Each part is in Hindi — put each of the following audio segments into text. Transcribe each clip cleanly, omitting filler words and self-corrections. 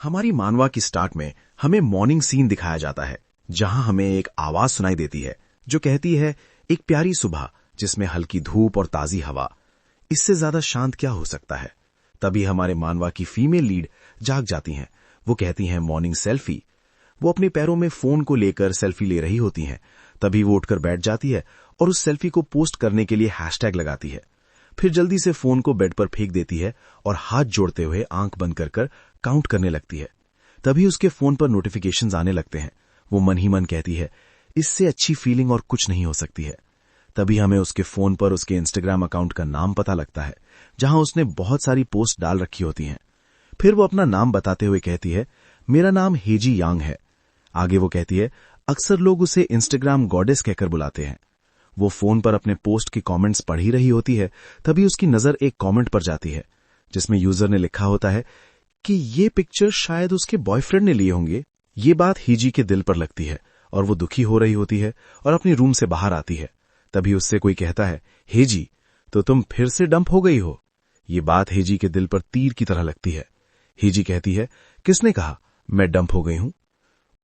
हमारी मानवा की स्टार्ट में हमें मॉर्निंग सीन दिखाया जाता है, जहां हमें एक आवाज सुनाई देती है जो कहती है एक प्यारी सुबह जिसमें हल्की धूप और ताजी हवा। इससे ज्यादा शांत क्या हो सकता है। तभी हमारे मानवा की फीमेल लीड जाग जाती हैं। वो कहती हैं मॉर्निंग सेल्फी। वो अपने पैरों में फोन को लेकर सेल्फी ले रही होती हैं। तभी वो उठकर बैठ जाती है और उस सेल्फी को पोस्ट करने के लिए हैशटैग लगाती है। फिर जल्दी से फोन को बेड पर फेंक देती है और हाथ जोड़ते हुए आंख बंद कर काउंट करने लगती है। तभी उसके फोन पर नोटिफिकेशंस आने लगते हैं। वो मन ही मन कहती है इससे अच्छी फीलिंग और कुछ नहीं हो सकती है। तभी हमें उसके फोन पर उसके इंस्टाग्राम अकाउंट का नाम पता लगता है, जहां उसने बहुत सारी पोस्ट डाल रखी होती हैं। फिर वो अपना नाम बताते हुए कहती है मेरा नाम हेजी यांग है। आगे वो कहती है अक्सर लोग उसे इंस्टाग्राम गॉडेस कहकर बुलाते हैं। वो फोन पर अपने पोस्ट के कमेंट्स पढ़ ही रही होती है। तभी उसकी नजर एक कमेंट पर जाती है जिसमें यूजर ने लिखा होता है कि ये पिक्चर शायद उसके बॉयफ्रेंड ने लिए होंगे। ये बात हेजी के दिल पर लगती है और वो दुखी हो रही होती है और अपनी रूम से बाहर आती है। तभी उससे कोई कहता है हेजी, तो तुम फिर से डंप हो गई हो। ये बात हेजी के दिल पर तीर की तरह लगती है। हेजी कहती है किसने कहा मैं डंप हो गई हूं।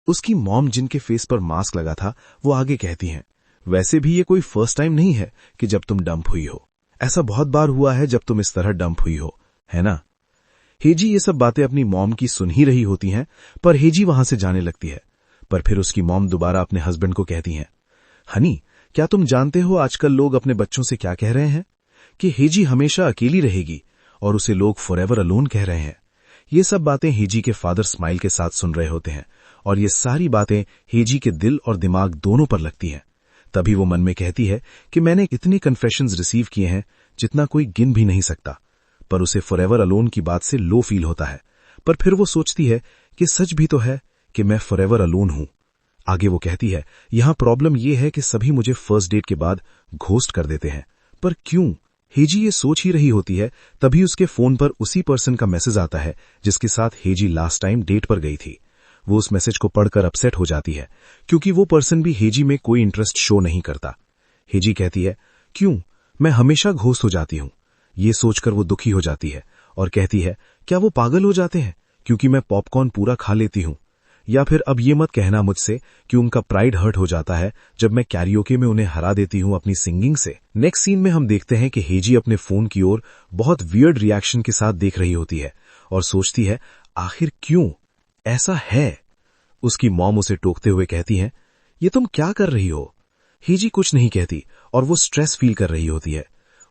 उसकी मॉम जिनके फेस पर मास्क लगा था वो आगे कहती हैं वैसे भी ये कोई फर्स्ट टाइम नहीं है कि जब तुम डंप हुई हो। ऐसा बहुत बार हुआ है जब तुम इस तरह डंप हुई हो, है ना। हेजी ये सब बातें अपनी मॉम की सुन ही रही होती हैं, पर हेजी वहां से जाने लगती है। पर फिर उसकी मॉम दोबारा अपने हस्बैंड को कहती हैं हनी, क्या तुम जानते हो आजकल लोग अपने बच्चों से क्या कह रहे हैं कि हेजी हमेशा अकेली रहेगी और उसे लोग फॉरएवर अलोन कह रहे हैं। ये सब बातें हेजी के फादर स्माइल के साथ सुन रहे होते हैं और ये सारी बातें हेजी के दिल और दिमाग दोनों पर लगती हैं। तभी वो मन में कहती है कि मैंने इतने कन्फेशंस रिसीव किए हैं जितना कोई गिन भी नहीं सकता। पर उसे फॉरएवर अलोन की बात से लो फील होता है। पर फिर वो सोचती है कि सच भी तो है कि मैं फॉरएवर अलोन हूं। आगे वो कहती है यहां प्रॉब्लम ये है कि सभी मुझे फर्स्ट डेट के बाद घोस्ट कर देते हैं। पर क्यों? हेजी ये सोच ही रही होती है। तभी उसके फोन पर उसी पर्सन का मैसेज आता है जिसके साथ हेजी लास्ट टाइम डेट पर गई थी। वो उस मैसेज को पढ़कर अपसेट हो जाती है क्योंकि वो पर्सन भी हेजी में कोई इंटरेस्ट शो नहीं करता। हेजी कहती है क्यों, मैं हमेशा घोस्ट हो जाती हूं। ये सोचकर वो दुखी हो जाती है और कहती है क्या वो पागल हो जाते हैं क्योंकि मैं पॉपकॉर्न पूरा खा लेती हूं। या फिर अब ये मत कहना मुझसे कि उनका प्राइड हर्ट हो जाता है जब मैं कैरियोके में उन्हें हरा देती हूं अपनी सिंगिंग से। नेक्स्ट सीन में हम देखते हैं कि हेजी अपने फोन की ओर बहुत वियर्ड रिएक्शन के साथ देख रही होती है और सोचती है आखिर क्यों ऐसा है। उसकी मॉम उसे टोकते हुए कहती हैं ये तुम क्या कर रही हो। हेजी कुछ नहीं कहती और वो स्ट्रेस फील कर रही होती है,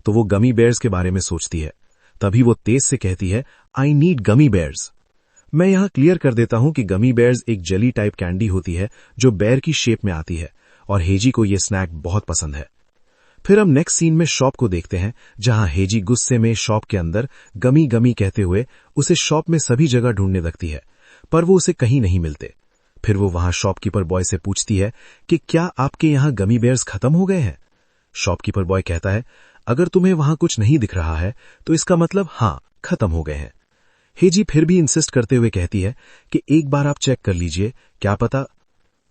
तो वो गमी बेयर्स के बारे में सोचती है। तभी वो तेज से कहती है आई नीड गमी बेयर्स। मैं यहां क्लियर कर देता हूं कि गमी बेयर्स एक जेली टाइप कैंडी होती है जो बेयर की शेप में आती है और हेजी को यह स्नैक बहुत पसंद है। फिर हम नेक्स्ट सीन में शॉप को देखते हैं जहां हेजी गुस्से में शॉप के अंदर गमी गमी कहते हुए उसे शॉप में सभी जगह ढूंढने लगती है, पर वो उसे कहीं नहीं मिलते। फिर वो वहां शॉपकीपर बॉय से पूछती है कि क्या आपके यहां गमी बेयर्स खत्म हो गए हैं। शॉपकीपर बॉय कहता है अगर तुम्हें वहां कुछ नहीं दिख रहा है तो इसका मतलब हां खत्म हो गए हैं। हेजी फिर भी इंसिस्ट करते हुए कहती है कि एक बार आप चेक कर लीजिए, क्या पता।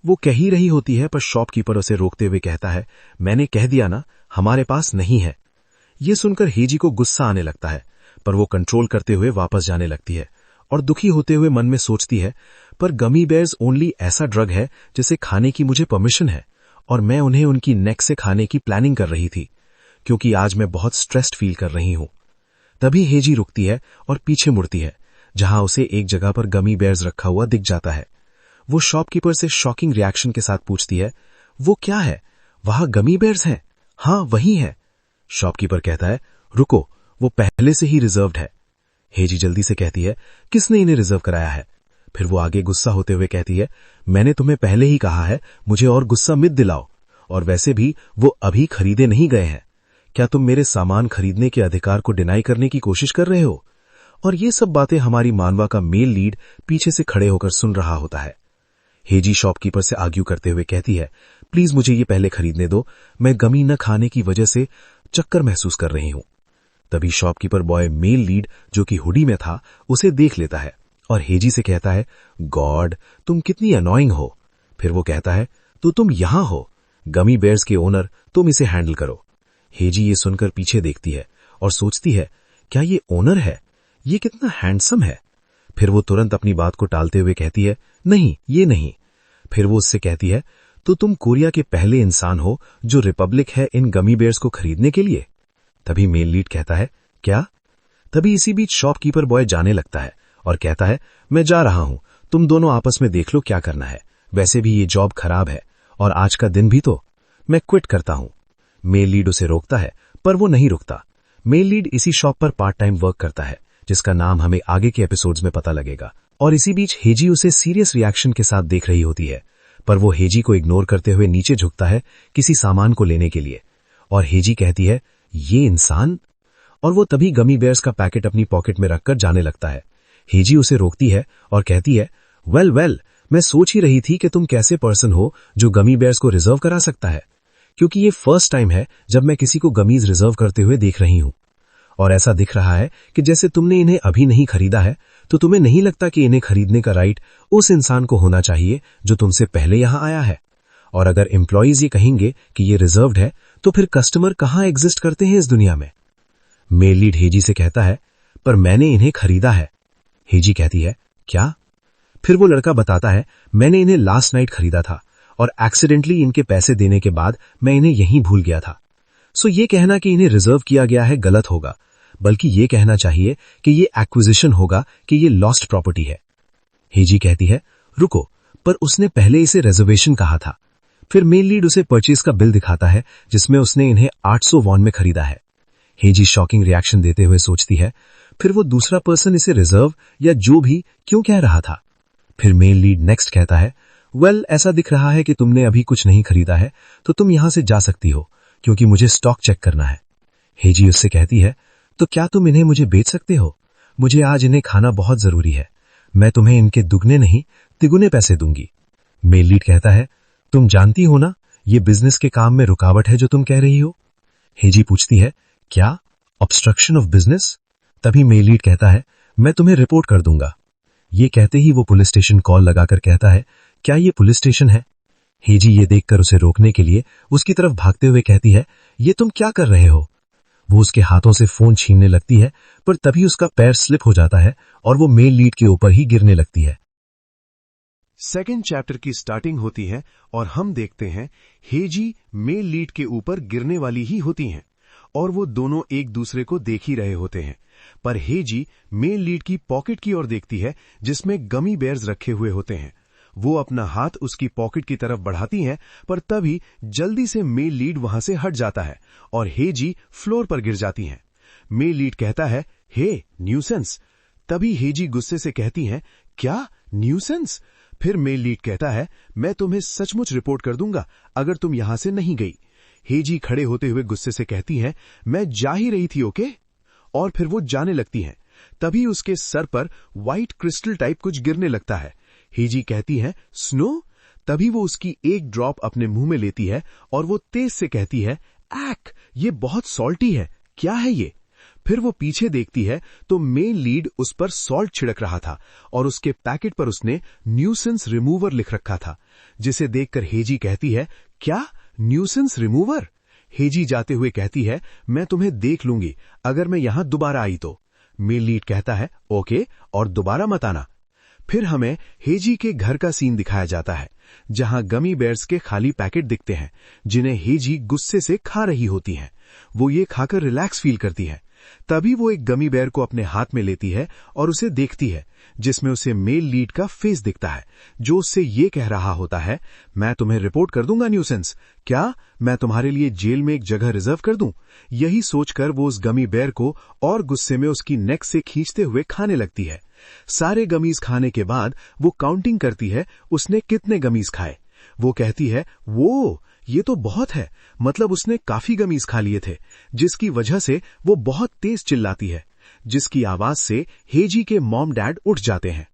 वो कह ही रही होती है पर शॉपकीपर उसे रोकते हुए कहता है मैंने कह दिया ना हमारे पास नहीं है। ये सुनकर हेजी को गुस्सा आने लगता है, पर वो कंट्रोल करते हुए वापस जाने लगती है और दुखी होते हुए मन में सोचती है पर गमी बेयर्स ओनली ऐसा ड्रग है जिसे खाने की मुझे परमिशन है और मैं उन्हें उनकी नेक से खाने की प्लानिंग कर रही थी क्योंकि आज मैं बहुत स्ट्रेस्ड फील कर रही हूं। तभी हेजी रुकती है और पीछे मुड़ती है जहां उसे एक जगह पर गमी बेयर्स रखा हुआ दिख जाता है। वो शॉपकीपर से शॉकिंग रिएक्शन के साथ पूछती है वो क्या है, वहां गमी बेयर्स हैं? हाँ वही है। शॉपकीपर कहता है रुको, वो पहले से ही रिजर्व्ड है। हेजी जल्दी से कहती है किसने इन्हें रिजर्व कराया है। फिर वो आगे गुस्सा होते हुए कहती है मैंने तुम्हें पहले ही कहा है मुझे और गुस्सा मत दिलाओ, और वैसे भी वो अभी खरीदे नहीं गए हैं। क्या तुम मेरे सामान खरीदने के अधिकार को डिनाई करने की कोशिश कर रहे हो। और ये सब बातें हमारी मानवा का मेल लीड पीछे से खड़े होकर सुन रहा होता है। हेजी शॉपकीपर से आर्ग्यू करते हुए कहती है प्लीज मुझे ये पहले खरीदने दो, मैं गमी न खाने की वजह से चक्कर महसूस कर रही हूं। तभी शॉपकीपर बॉय मेल लीड जो कि हुडी में था उसे देख लेता है और हेजी से कहता है गॉड तुम कितनी अनोइंग हो। फिर वो कहता है तो तुम यहां हो, गमी बेयर्स के ओनर, तुम इसे हैंडल करो। हेजी ये सुनकर पीछे देखती है और सोचती है क्या ये ओनर है, ये कितना हैंडसम है। फिर वो तुरंत अपनी बात को टालते हुए कहती है, नहीं, ये नहीं। फिर वो उससे कहती है, तो तुम कोरिया के पहले इंसान हो जो रिपब्लिक है इन गमी बेयर्स को खरीदने के लिए। तभी मेल लीड कहता है, क्या? तभी इसी बीच शॉपकीपर बॉय जाने लगता है और कहता है, मैं जा रहा हूं, तुम दोनों आपस में देख लो क्या करना है, वैसे भी ये जॉब खराब है और आज का दिन भी तो, मैं क्विट करता हूं। मेल लीड उसे रोकता है, पर वो नहीं रुकता। मेल लीड इसी शॉप पर पार्ट टाइम वर्क करता है, जिसका नाम हमें आगे के एपिसोड्स में पता लगेगा। और इसी बीच हेजी उसे सीरियस रिएक्शन के साथ देख रही होती है, पर वो हेजी को इग्नोर करते हुए नीचे झुकता है किसी सामान को लेने के लिए। और हेजी कहती है, ये इंसान? और वो तभी गमी बेयर्स का पैकेट अपनी पॉकेट में रखकर जाने लगता है। हेजी उसे रोकती है और कहती है, वेल, मैं सोच ही रही थी कि तुम कैसे पर्सन हो जो गमी बेयर्स को रिजर्व करा सकता है, क्योंकि ये फर्स्ट टाइम है जब मैं किसी को गमीज रिजर्व करते हुए देख रही हूं। और ऐसा दिख रहा है कि जैसे तुमने इन्हें अभी नहीं खरीदा है, तो तुम्हें नहीं लगता कि इन्हें खरीदने का राइट उस इंसान को होना चाहिए जो तुमसे पहले यहां आया है। और अगर एम्प्लॉइज ये कहेंगे कि ये रिजर्व्ड है, तो फिर कस्टमर कहां एग्जिस्ट करते हैं इस दुनिया में? मेल लीड हेजी से कहता है, पर मैंने इन्हें खरीदा है। हेजी कहती है, क्या? फिर वो लड़का बताता है, मैंने इन्हें लास्ट नाइट खरीदा था और एक्सीडेंटली इनके पैसे देने के बाद मैं इन्हें यहीं भूल गया था। सो ये कहना कि इन्हें रिजर्व किया गया है गलत होगा, बल्कि ये कहना चाहिए कि ये एक्विजिशन होगा, कि ये लॉस्ट प्रॉपर्टी है। हेजी कहती है, रुको, पर उसने पहले इसे रिजर्वेशन कहा था। फिर मेल लीड उसे परचेज का बिल दिखाता है जिसमें उसने इन्हें 800 वॉन में खरीदा है। हेजी शॉकिंग रिएक्शन देते हुए सोचती है, फिर वो दूसरा पर्सन इसे रिजर्व या जो भी क्यों कह रहा था? फिर मेल लीड नेक्स्ट कहता है, ऐसा दिख रहा है कि तुमने अभी कुछ नहीं खरीदा है, तो तुम यहां से जा सकती हो, क्योंकि मुझे स्टॉक चेक करना है। हेजी उससे कहती है, तो क्या तुम इन्हें मुझे बेच सकते हो? मुझे आज इन्हें खाना बहुत जरूरी है, मैं तुम्हें इनके दुगने नहीं तिगुने पैसे दूंगी। मेल लीड कहता है, तुम जानती हो ना, ये बिजनेस के काम में रुकावट है जो तुम कह रही हो। हेजी पूछती है, क्या? Obstruction of business? तभी मेल लीड कहता है, मैं तुम्हें रिपोर्ट कर दूंगा। ये कहते ही वो पुलिस स्टेशन कॉल लगाकर कहता है, क्या ये पुलिस स्टेशन है? हेजी ये देखकर उसे रोकने के लिए उसकी तरफ भागते हुए कहती है, ये तुम क्या कर रहे हो? वो उसके हाथों से फोन छीनने लगती है, पर तभी उसका पैर स्लिप हो जाता है और वो मेल लीड के ऊपर ही गिरने लगती है। सेकेंड चैप्टर की स्टार्टिंग होती है और हम देखते हैं हेजी मेल लीड के ऊपर गिरने वाली ही होती हैं और वो दोनों एक दूसरे को देख ही रहे होते हैं, पर हेजी मेल लीड की पॉकेट की ओर देखती है जिसमें गमी बेयर्स रखे हुए होते हैं। वो अपना हाथ उसकी पॉकेट की तरफ बढ़ाती हैं, पर तभी जल्दी से मेल लीड वहां से हट जाता है और हेजी फ्लोर पर गिर जाती हैं। मेल लीड कहता है, हे न्यूसेंस। तभी हेजी गुस्से से कहती हैं, क्या न्यूसेंस? फिर मेल लीड कहता है, मैं तुम्हें सचमुच रिपोर्ट कर दूंगा अगर तुम यहां से नहीं गई। हेजी खड़े होते हुए गुस्से से कहती हैं, मैं जा ही रही थी, ओके? और फिर वो जाने लगती हैं। तभी उसके सर पर व्हाइट क्रिस्टल टाइप कुछ गिरने लगता है। हेजी कहती है, स्नो? तभी वो उसकी एक ड्रॉप अपने मुंह में लेती है और वो तेज से कहती है, ऐक, ये बहुत सॉल्टी है, क्या है ये? फिर वो पीछे देखती है तो मेल लीड उस पर सॉल्ट छिड़क रहा था और उसके पैकेट पर उसने न्यूसेंस रिमूवर लिख रखा था, जिसे देखकर हेजी कहती है, क्या न्यूसेंस रिमूवर? हेजी जाते हुए कहती है, मैं तुम्हें देख लूंगी अगर मैं यहां दोबारा आई तो। मेल लीड कहता है, ओके, और दोबारा मत आना। फिर हमें हेजी के घर का सीन दिखाया जाता है, जहां गमी बेयर्स के खाली पैकेट दिखते हैं, जिन्हें हेजी गुस्से से खा रही होती हैं। वो ये खाकर रिलैक्स फील करती है। तभी वो एक गमी बेयर को अपने हाथ में लेती है और उसे देखती है, जिसमें उसे मेल लीड का फेस दिखता है, जो उससे ये कह रहा होता है, मैं तुम्हें रिपोर्ट कर दूंगा न्यूसेंस। क्या मैं तुम्हारे लिए जेल में एक जगह रिजर्व कर दूं? यही सोचकर वो उस गमी बेयर को और गुस्से में उसकी नेक से खींचते हुए खाने लगती है। सारे गमीज खाने के बाद वो काउंटिंग करती है उसने कितने गमीज खाए। वो कहती है, वो ये तो बहुत है, मतलब उसने काफी गमीज खा लिए थे, जिसकी वजह से वो बहुत तेज चिल्लाती है, जिसकी आवाज से हेजी के मॉम डैड उठ जाते हैं।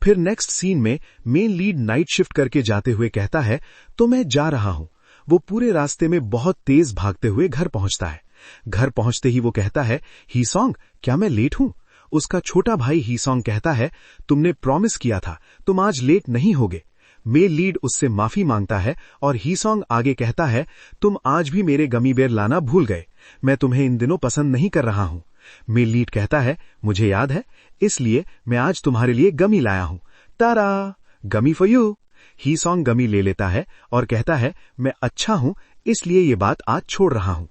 फिर नेक्स्ट सीन में मेन लीड नाइट शिफ्ट करके जाते हुए कहता है, तो मैं जा रहा हूं। वो पूरे रास्ते में बहुत तेज भागते हुए घर पहुंचता है। घर पहुंचते ही वो कहता है, ही सॉन्ग, क्या मैं लेट हूं? उसका छोटा भाई ही सॉन्ग कहता है, तुमने प्रॉमिस किया था, तुम आज लेट नहीं होगे। मेल लीड उससे माफी मांगता है और ही सॉन्ग आगे कहता है, तुम आज भी मेरे गमी बेयर लाना भूल गए, मैं तुम्हें इन दिनों पसंद नहीं कर रहा हूं। मेल लीड कहता है, मुझे याद है, इसलिए मैं आज तुम्हारे लिए गमी लाया हूं। तारा, गमी फॉर यू। ही सॉन्ग गमी ले लेता है और कहता है, मैं अच्छा हूं, इसलिए ये बात आज छोड़ रहा हूं।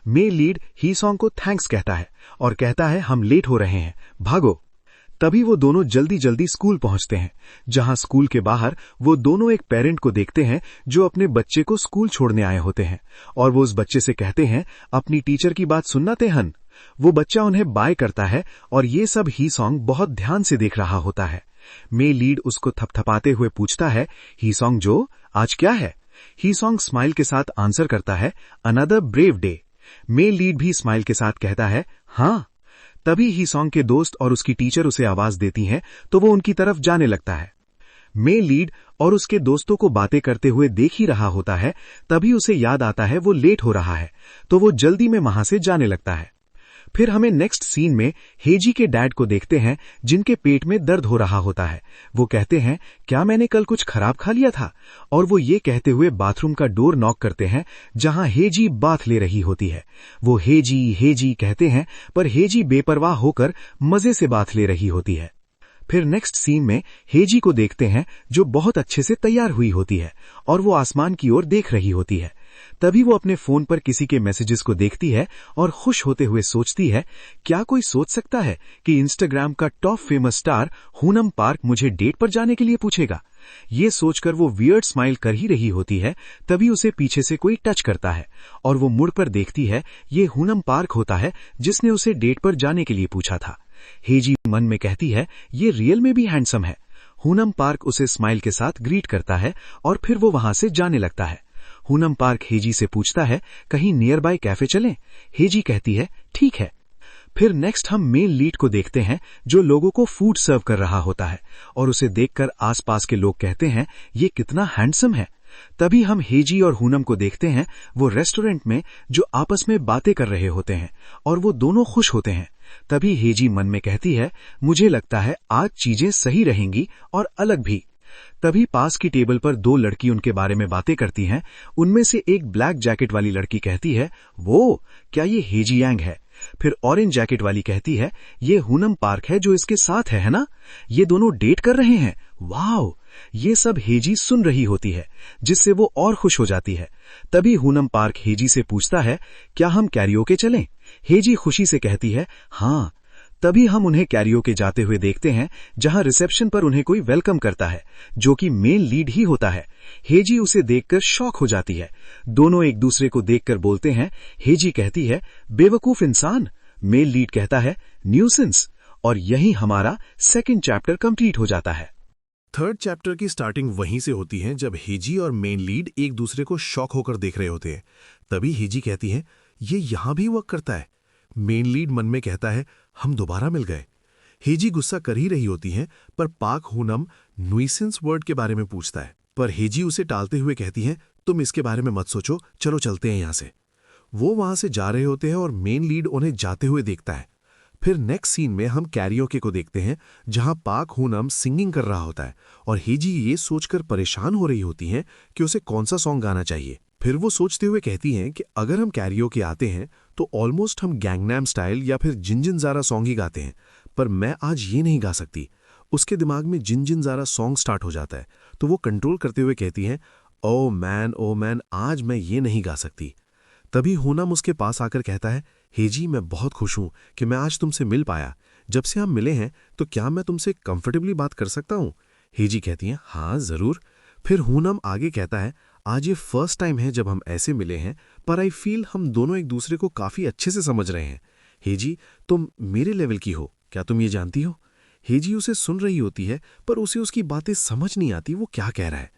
मेल लीड ही सॉन्ग को थैंक्स कहता है और कहता है, हम लेट हो रहे हैं, भागो। तभी वो दोनों जल्दी जल्दी स्कूल पहुंचते हैं, जहां स्कूल के बाहर वो दोनों एक पेरेंट को देखते हैं जो अपने बच्चे को स्कूल छोड़ने आए होते हैं, और वो उस बच्चे से कहते हैं, अपनी टीचर की बात सुनना तेहन। वो बच्चा उन्हें बाय करता है और ये सब ही सॉन्ग बहुत ध्यान से देख रहा होता है। मेल लीड उसको थपथपाते हुए पूछता है, ही सॉन्ग जो, आज क्या है? ही सॉन्ग स्माइल के साथ आंसर करता है, another brave day. Male lead भी स्माइल के साथ कहता है, हाँ। तभी ही सॉन्ग के दोस्त और उसकी टीचर उसे आवाज देती हैं, तो वो उनकी तरफ जाने लगता है। मेल लीड और उसके दोस्तों को बातें करते हुए देख ही रहा होता है, तभी उसे याद आता है वो लेट हो रहा है, तो वो जल्दी में वहां से जाने लगता है। फिर हमें नेक्स्ट सीन में हेजी के डैड को देखते हैं, जिनके पेट में दर्द हो रहा होता है। वो कहते हैं, क्या मैंने कल कुछ खराब खा लिया था? और वो ये कहते हुए बाथरूम का डोर नॉक करते हैं, जहां हेजी बाथ ले रही होती है। वो हेजी हेजी कहते हैं, पर हेजी बेपरवाह होकर मजे से बाथ ले रही होती है। फिर नेक्स्ट सीन में हेजी को देखते हैं, जो बहुत अच्छे से तैयार हुई होती है और वो आसमान की ओर देख रही होती है। तभी वो अपने फोन पर किसी के मैसेजेस को देखती है और खुश होते हुए सोचती है, क्या कोई सोच सकता है कि इंस्टाग्राम का टॉप फेमस स्टार हुनम पार्क मुझे डेट पर जाने के लिए पूछेगा? ये सोचकर वो वियर्ड स्माइल कर ही रही होती है, तभी उसे पीछे से कोई टच करता है और वो मुड़कर देखती है, ये हुनम पार्क होता है जिसने उसे डेट पर जाने के लिए पूछा था। हेजी मन में कहती है, ये रियल में भी हैंडसम है। हुनम पार्क उसे स्माइल के साथ ग्रीट करता है और फिर वो वहां से जाने लगता है। हुनम पार्क हेजी से पूछता है, कहीं नियर बाय कैफे चलें? हेजी कहती है, ठीक है। फिर नेक्स्ट हम मेल लीड को देखते हैं, जो लोगों को फूड सर्व कर रहा होता है और उसे देखकर आसपास के लोग कहते हैं, ये कितना हैंडसम है। तभी हम हेजी और हुनम को देखते हैं, वो रेस्टोरेंट में जो आपस में बातें कर रहे होते हैं और वो दोनों खुश होते हैं। तभी हेजी मन में कहती है, मुझे लगता है आज चीजें सही रहेंगी और अलग भी। तभी पास की टेबल पर दो लड़की उनके बारे में बातें करती हैं। उनमें से एक ब्लैक जैकेट वाली लड़की कहती है, वो क्या ये हेजी यांग है? फिर ऑरेंज जैकेट वाली कहती है, ये हुनम पार्क है जो इसके साथ है ना? ये दोनों डेट कर रहे हैं, वाव। ये सब हेजी सुन रही होती है, जिससे वो और खुश हो जाती है। तभी हुनम पार्क हेजी से पूछता है, क्या हम कैरियोके चलें? हेजी खुशी से कहती है, हाँ। तभी हम उन्हें कैरियोके जाते हुए देखते हैं, जहां रिसेप्शन पर उन्हें कोई वेलकम करता है, जो कि मेल लीड ही होता है। हेजी उसे देखकर शॉक हो जाती है। दोनों एक दूसरे को देखकर बोलते हैं। हेजी कहती है, बेवकूफ इंसान। मेल लीड कहता है, न्यूसेंस। और यही हमारा सेकंड चैप्टर कंप्लीट हो जाता है। थर्ड चैप्टर की स्टार्टिंग वहीं से होती है, जब हेजी और मेन लीड एक दूसरे को शॉक होकर देख रहे होते हैं। तभी हेजी कहती है, ये यहां भी वर्क करता है। मेन लीड मन में कहता है, हम दोबारा मिल गए। हेजी गुस्सा कर ही रही होती है, पर पाक हुनम नुइसेंस वर्ड के बारे में पूछता है, पर हेजी उसे टालते हुए कहती है, तुम इसके बारे में मत सोचो, चलो चलते हैं यहां से। वो वहां से जा रहे होते हैं और मेन लीड उन्हें जाते हुए देखता है। फिर नेक्स्ट सीन में हम कैरियोके को देखते हैं, जहां पाक हुनम सिंगिंग कर रहा होता है और हेजी ये सोचकर परेशान हो रही होती हैं कि उसे कौन सा सॉन्ग गाना चाहिए। फिर वो सोचते हुए कहती हैं कि अगर हम कैरियोके आते हैं तो ऑलमोस्ट हम गैंगनैम स्टाइल या फिर जिनजिन ज़ारा सॉन्ग ही गाते हैं, पर मैं आज ये नहीं गा सकती। उसके दिमाग में जिनजिन ज़ारा सॉन्ग स्टार्ट हो जाता है, तो वो कंट्रोल करते हुए कहती हैं, ओ मैन, आज मैं ये नहीं गा सकती। तभी हुनम उसके पास आकर कहता है, हेजी मैं बहुत खुश हूं कि मैं आज तुमसे मिल पाया। जब से हम मिले हैं तो क्या मैं तुमसे कंफर्टेबली बात कर सकता हूं? हेजी कहती हैं, हाँ जरूर। फिर हुनम आगे कहता है, आज ये फर्स्ट टाइम है जब हम ऐसे मिले हैं, पर आई फील हम दोनों एक दूसरे को काफी अच्छे से समझ रहे हैं। हेजी तुम मेरे लेवल की हो, क्या तुम ये जानती हो? हेजी उसे सुन रही होती है, पर उसे उसकी बातें समझ नहीं आती वो क्या कह रहा है।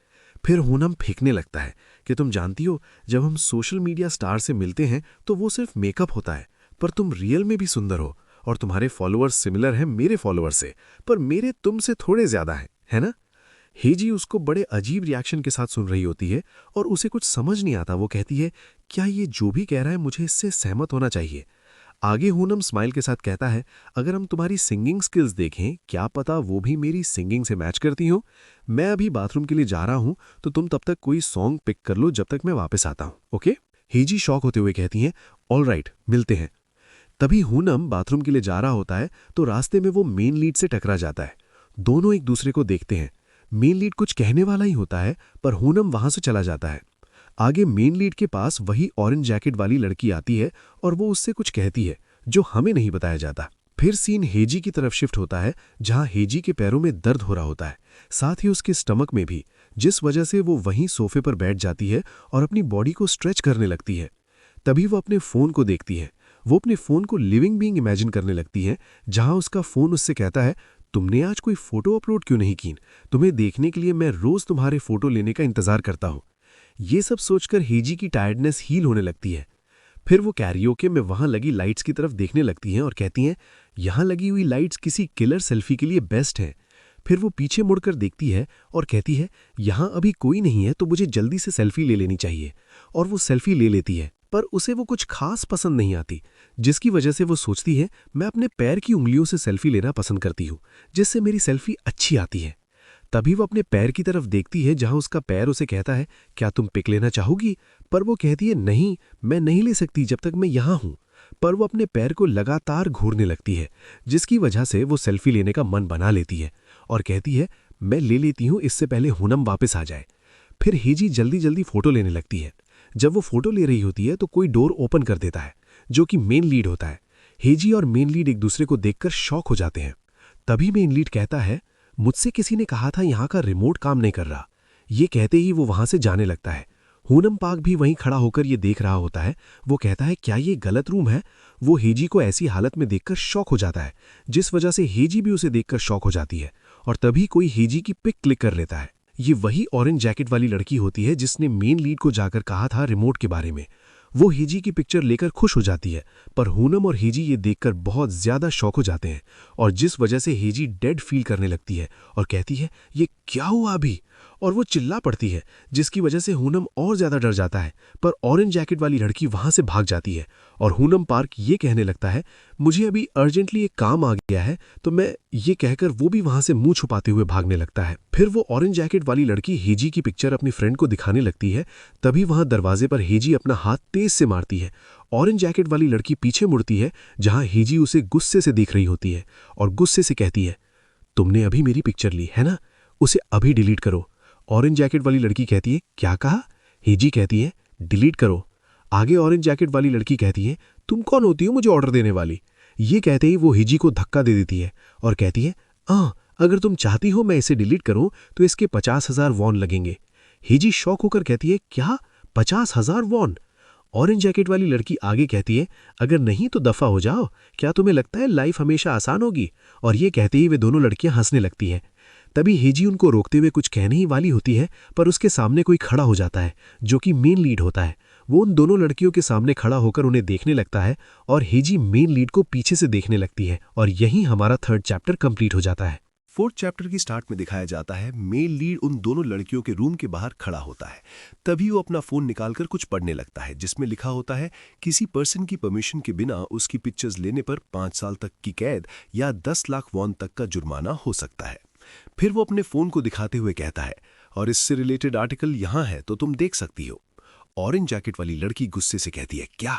फिर हुनम फेंकने लगता है कि तुम जानती हो, जब हम सोशल मीडिया स्टार से मिलते हैं तो वो सिर्फ मेकअप होता है, पर तुम रियल में भी सुंदर हो और तुम्हारे फॉलोअर्स सिमिलर हैं मेरे फॉलोअर्स से, पर मेरे तुमसे थोड़े ज्यादा हैं, है ना? हेजी उसको बड़े अजीब रिएक्शन के साथ सुन रही होती है और उसे कुछ समझ नहीं आता। वो कहती है, क्या ये जो भी कह रहा है मुझे इससे सहमत होना चाहिए? आगे हुनम स्माइल के साथ कहता है, अगर हम तुम्हारी सिंगिंग स्किल्स देखें, क्या पता वो भी मेरी सिंगिंग से मैच करती हो। मैं अभी बाथरूम के लिए जा रहा हूं, तो तुम तब तक कोई सॉन्ग पिक कर लो जब तक मैं वापस आता हूं, ओके? हेजी शॉक होते हुए कहती हैं, ऑल राइट, मिलते हैं। तभी हुनम बाथरूम के लिए जा रहा होता है तो रास्ते में वो मेन लीड से टकरा जाता है। दोनों एक दूसरे को देखते हैं। मेन लीड कुछ कहने वाला ही होता है पर हुनम वहां से चला जाता है। आगे मेन लीड के पास वही ऑरेंज जैकेट वाली लड़की आती है और वो उससे कुछ कहती है जो हमें नहीं बताया जाता। फिर सीन हेजी की तरफ शिफ्ट होता है जहां हेजी के पैरों में दर्द हो रहा होता है, साथ ही उसके स्टमक में भी, जिस वजह से वो वहीं सोफे पर बैठ जाती है और अपनी बॉडी को स्ट्रेच करने लगती है। तभी वो अपने फोन को देखती है। वो अपने फोन को लिविंग बीइंग इमेजिन करने लगती है जहां उसका फोन उससे कहता है, तुमने आज कोई फोटो अपलोड क्यों नहीं की? तुम्हें देखने के लिए मैं रोज तुम्हारे फोटो लेने का इंतजार करता हूं। ये सब सोचकर हेजी की टायर्डनेस हील होने लगती है। फिर वो कैरियोके में वहां लगी लाइट्स की तरफ देखने लगती हैं और कहती हैं, यहां लगी हुई लाइट्स किसी किलर सेल्फी के लिए बेस्ट है। फिर वो पीछे मुड़कर देखती है और कहती है, यहां अभी कोई नहीं है तो मुझे जल्दी से सेल्फी ले लेनी चाहिए। और वो सेल्फी ले लेती है पर उसे वो कुछ खास पसंद नहीं आती, जिसकी वजह से वो सोचती है, मैं अपने पैर की उंगलियों से सेल्फी लेना पसंद करती हूँ, जिससे मेरी सेल्फी अच्छी आती है। तभी वो अपने पैर की तरफ देखती है जहां उसका पैर उसे कहता है, क्या तुम पिक लेना चाहोगी? पर वो कहती है, नहीं, मैं नहीं ले सकती जब तक मैं यहां हूं। पर वो अपने पैर को लगातार घूरने लगती है, जिसकी वजह से वो सेल्फी लेने का मन बना लेती है और कहती है, मैं ले लेती हूं इससे पहले हुनम वापस आ जाए। फिर हेजी जल्दी जल्दी फोटो लेने लगती है। जब वो फोटो ले रही होती है तो कोई डोर ओपन कर देता है, जो कि मेन लीड होता है। हेजी और मेन लीड एक दूसरे को देखकर शॉक हो जाते हैं। तभी मेन लीड कहता है, मुझसे किसी ने कहा था यहाँ का रिमोट काम नहीं कर रहा। ये कहते ही वो वहां से जाने लगता है। हुनम पाक भी वहीं खड़ा होकर ये देख रहा होता है। वो कहता है, क्या ये गलत रूम है? वो हेजी को ऐसी हालत में देखकर शॉक हो जाता है, जिस वजह से हेजी भी उसे देखकर शॉक हो जाती है। और तभी कोई हेजी की पिक क्लिक कर लेता है। ये वही ऑरेंज जैकेट वाली लड़की होती है जिसने मेन लीड को जाकर कहा था रिमोट के बारे में। वो हेजी की पिक्चर लेकर खुश हो जाती है, पर हुनम और हेजी ये देखकर बहुत ज्यादा शॉक हो जाते हैं और जिस वजह से हेजी डेड फील करने लगती है और कहती है, ये क्या हुआ अभी? और वो चिल्ला पड़ती है, जिसकी वजह से हुनम और ज्यादा डर जाता है। पर ऑरेंज जैकेट वाली लड़की वहां से भाग जाती है और हुनम पार्क ये कहने लगता है, मुझे अभी अर्जेंटली एक काम आ गया है, तो मैं ये कहकर वो भी वहां से मुंह छुपाते हुए भागने लगता है। फिर वो ऑरेंज जैकेट वाली लड़की हेजी की पिक्चर अपनी फ्रेंड को दिखाने लगती है। तभी वहां दरवाजे पर हेजी अपना हाथ तेज से मारती है। ऑरेंज जैकेट वाली लड़की पीछे मुड़ती है जहां हेजी उसे गुस्से से देख रही होती है और गुस्से से कहती है, तुमने अभी मेरी पिक्चर ली है ना, उसे अभी डिलीट करो। ऑरेंज जैकेट वाली लड़की कहती है, क्या कहा? हेजी कहती है, डिलीट करो। आगे ऑरेंज जैकेट वाली लड़की कहती है, तुम कौन होती हो मुझे ऑर्डर देने वाली? ये कहते ही वो हेजी को धक्का दे देती है और कहती है, अगर तुम चाहती हो मैं इसे डिलीट करूं तो इसके 50,000 वॉन लगेंगे। हेजी शॉक होकर कहती है, क्या 50,000 वॉन? ऑरेंज जैकेट वाली लड़की आगे कहती है, अगर नहीं तो दफा हो जाओ, क्या तुम्हें लगता है लाइफ हमेशा आसान होगी? और ये कहते ही वे दोनों लड़कियां हंसने लगती हैं। तभी हेजी उनको रोकते हुए कुछ कहने ही वाली होती है, पर उसके सामने कोई खड़ा हो जाता है जो कि मेन लीड होता है। वो उन दोनों लड़कियों के सामने खड़ा होकर उन्हें देखने लगता है और हेजी मेन लीड को पीछे से देखने लगती है और यहीं हमारा 3rd चैप्टर कंप्लीट हो जाता है। 4th चैप्टर की स्टार्ट में दिखाया जाता है मेन लीड उन दोनों लड़कियों के रूम के बाहर खड़ा होता है। तभी वो अपना फोन निकालकर कुछ पढ़ने लगता है, जिसमें लिखा होता है, किसी पर्सन की परमिशन के बिना उसकी पिक्चर्स लेने पर 5 साल तक की कैद या 10 लाख वॉन तक का जुर्माना हो सकता है। फिर वो अपने फोन को दिखाते हुए कहता है, और इससे रिलेटेड आर्टिकल यहां है तो तुम देख सकती हो। ऑरेंज जैकेट वाली लड़की गुस्से से कहती है, क्या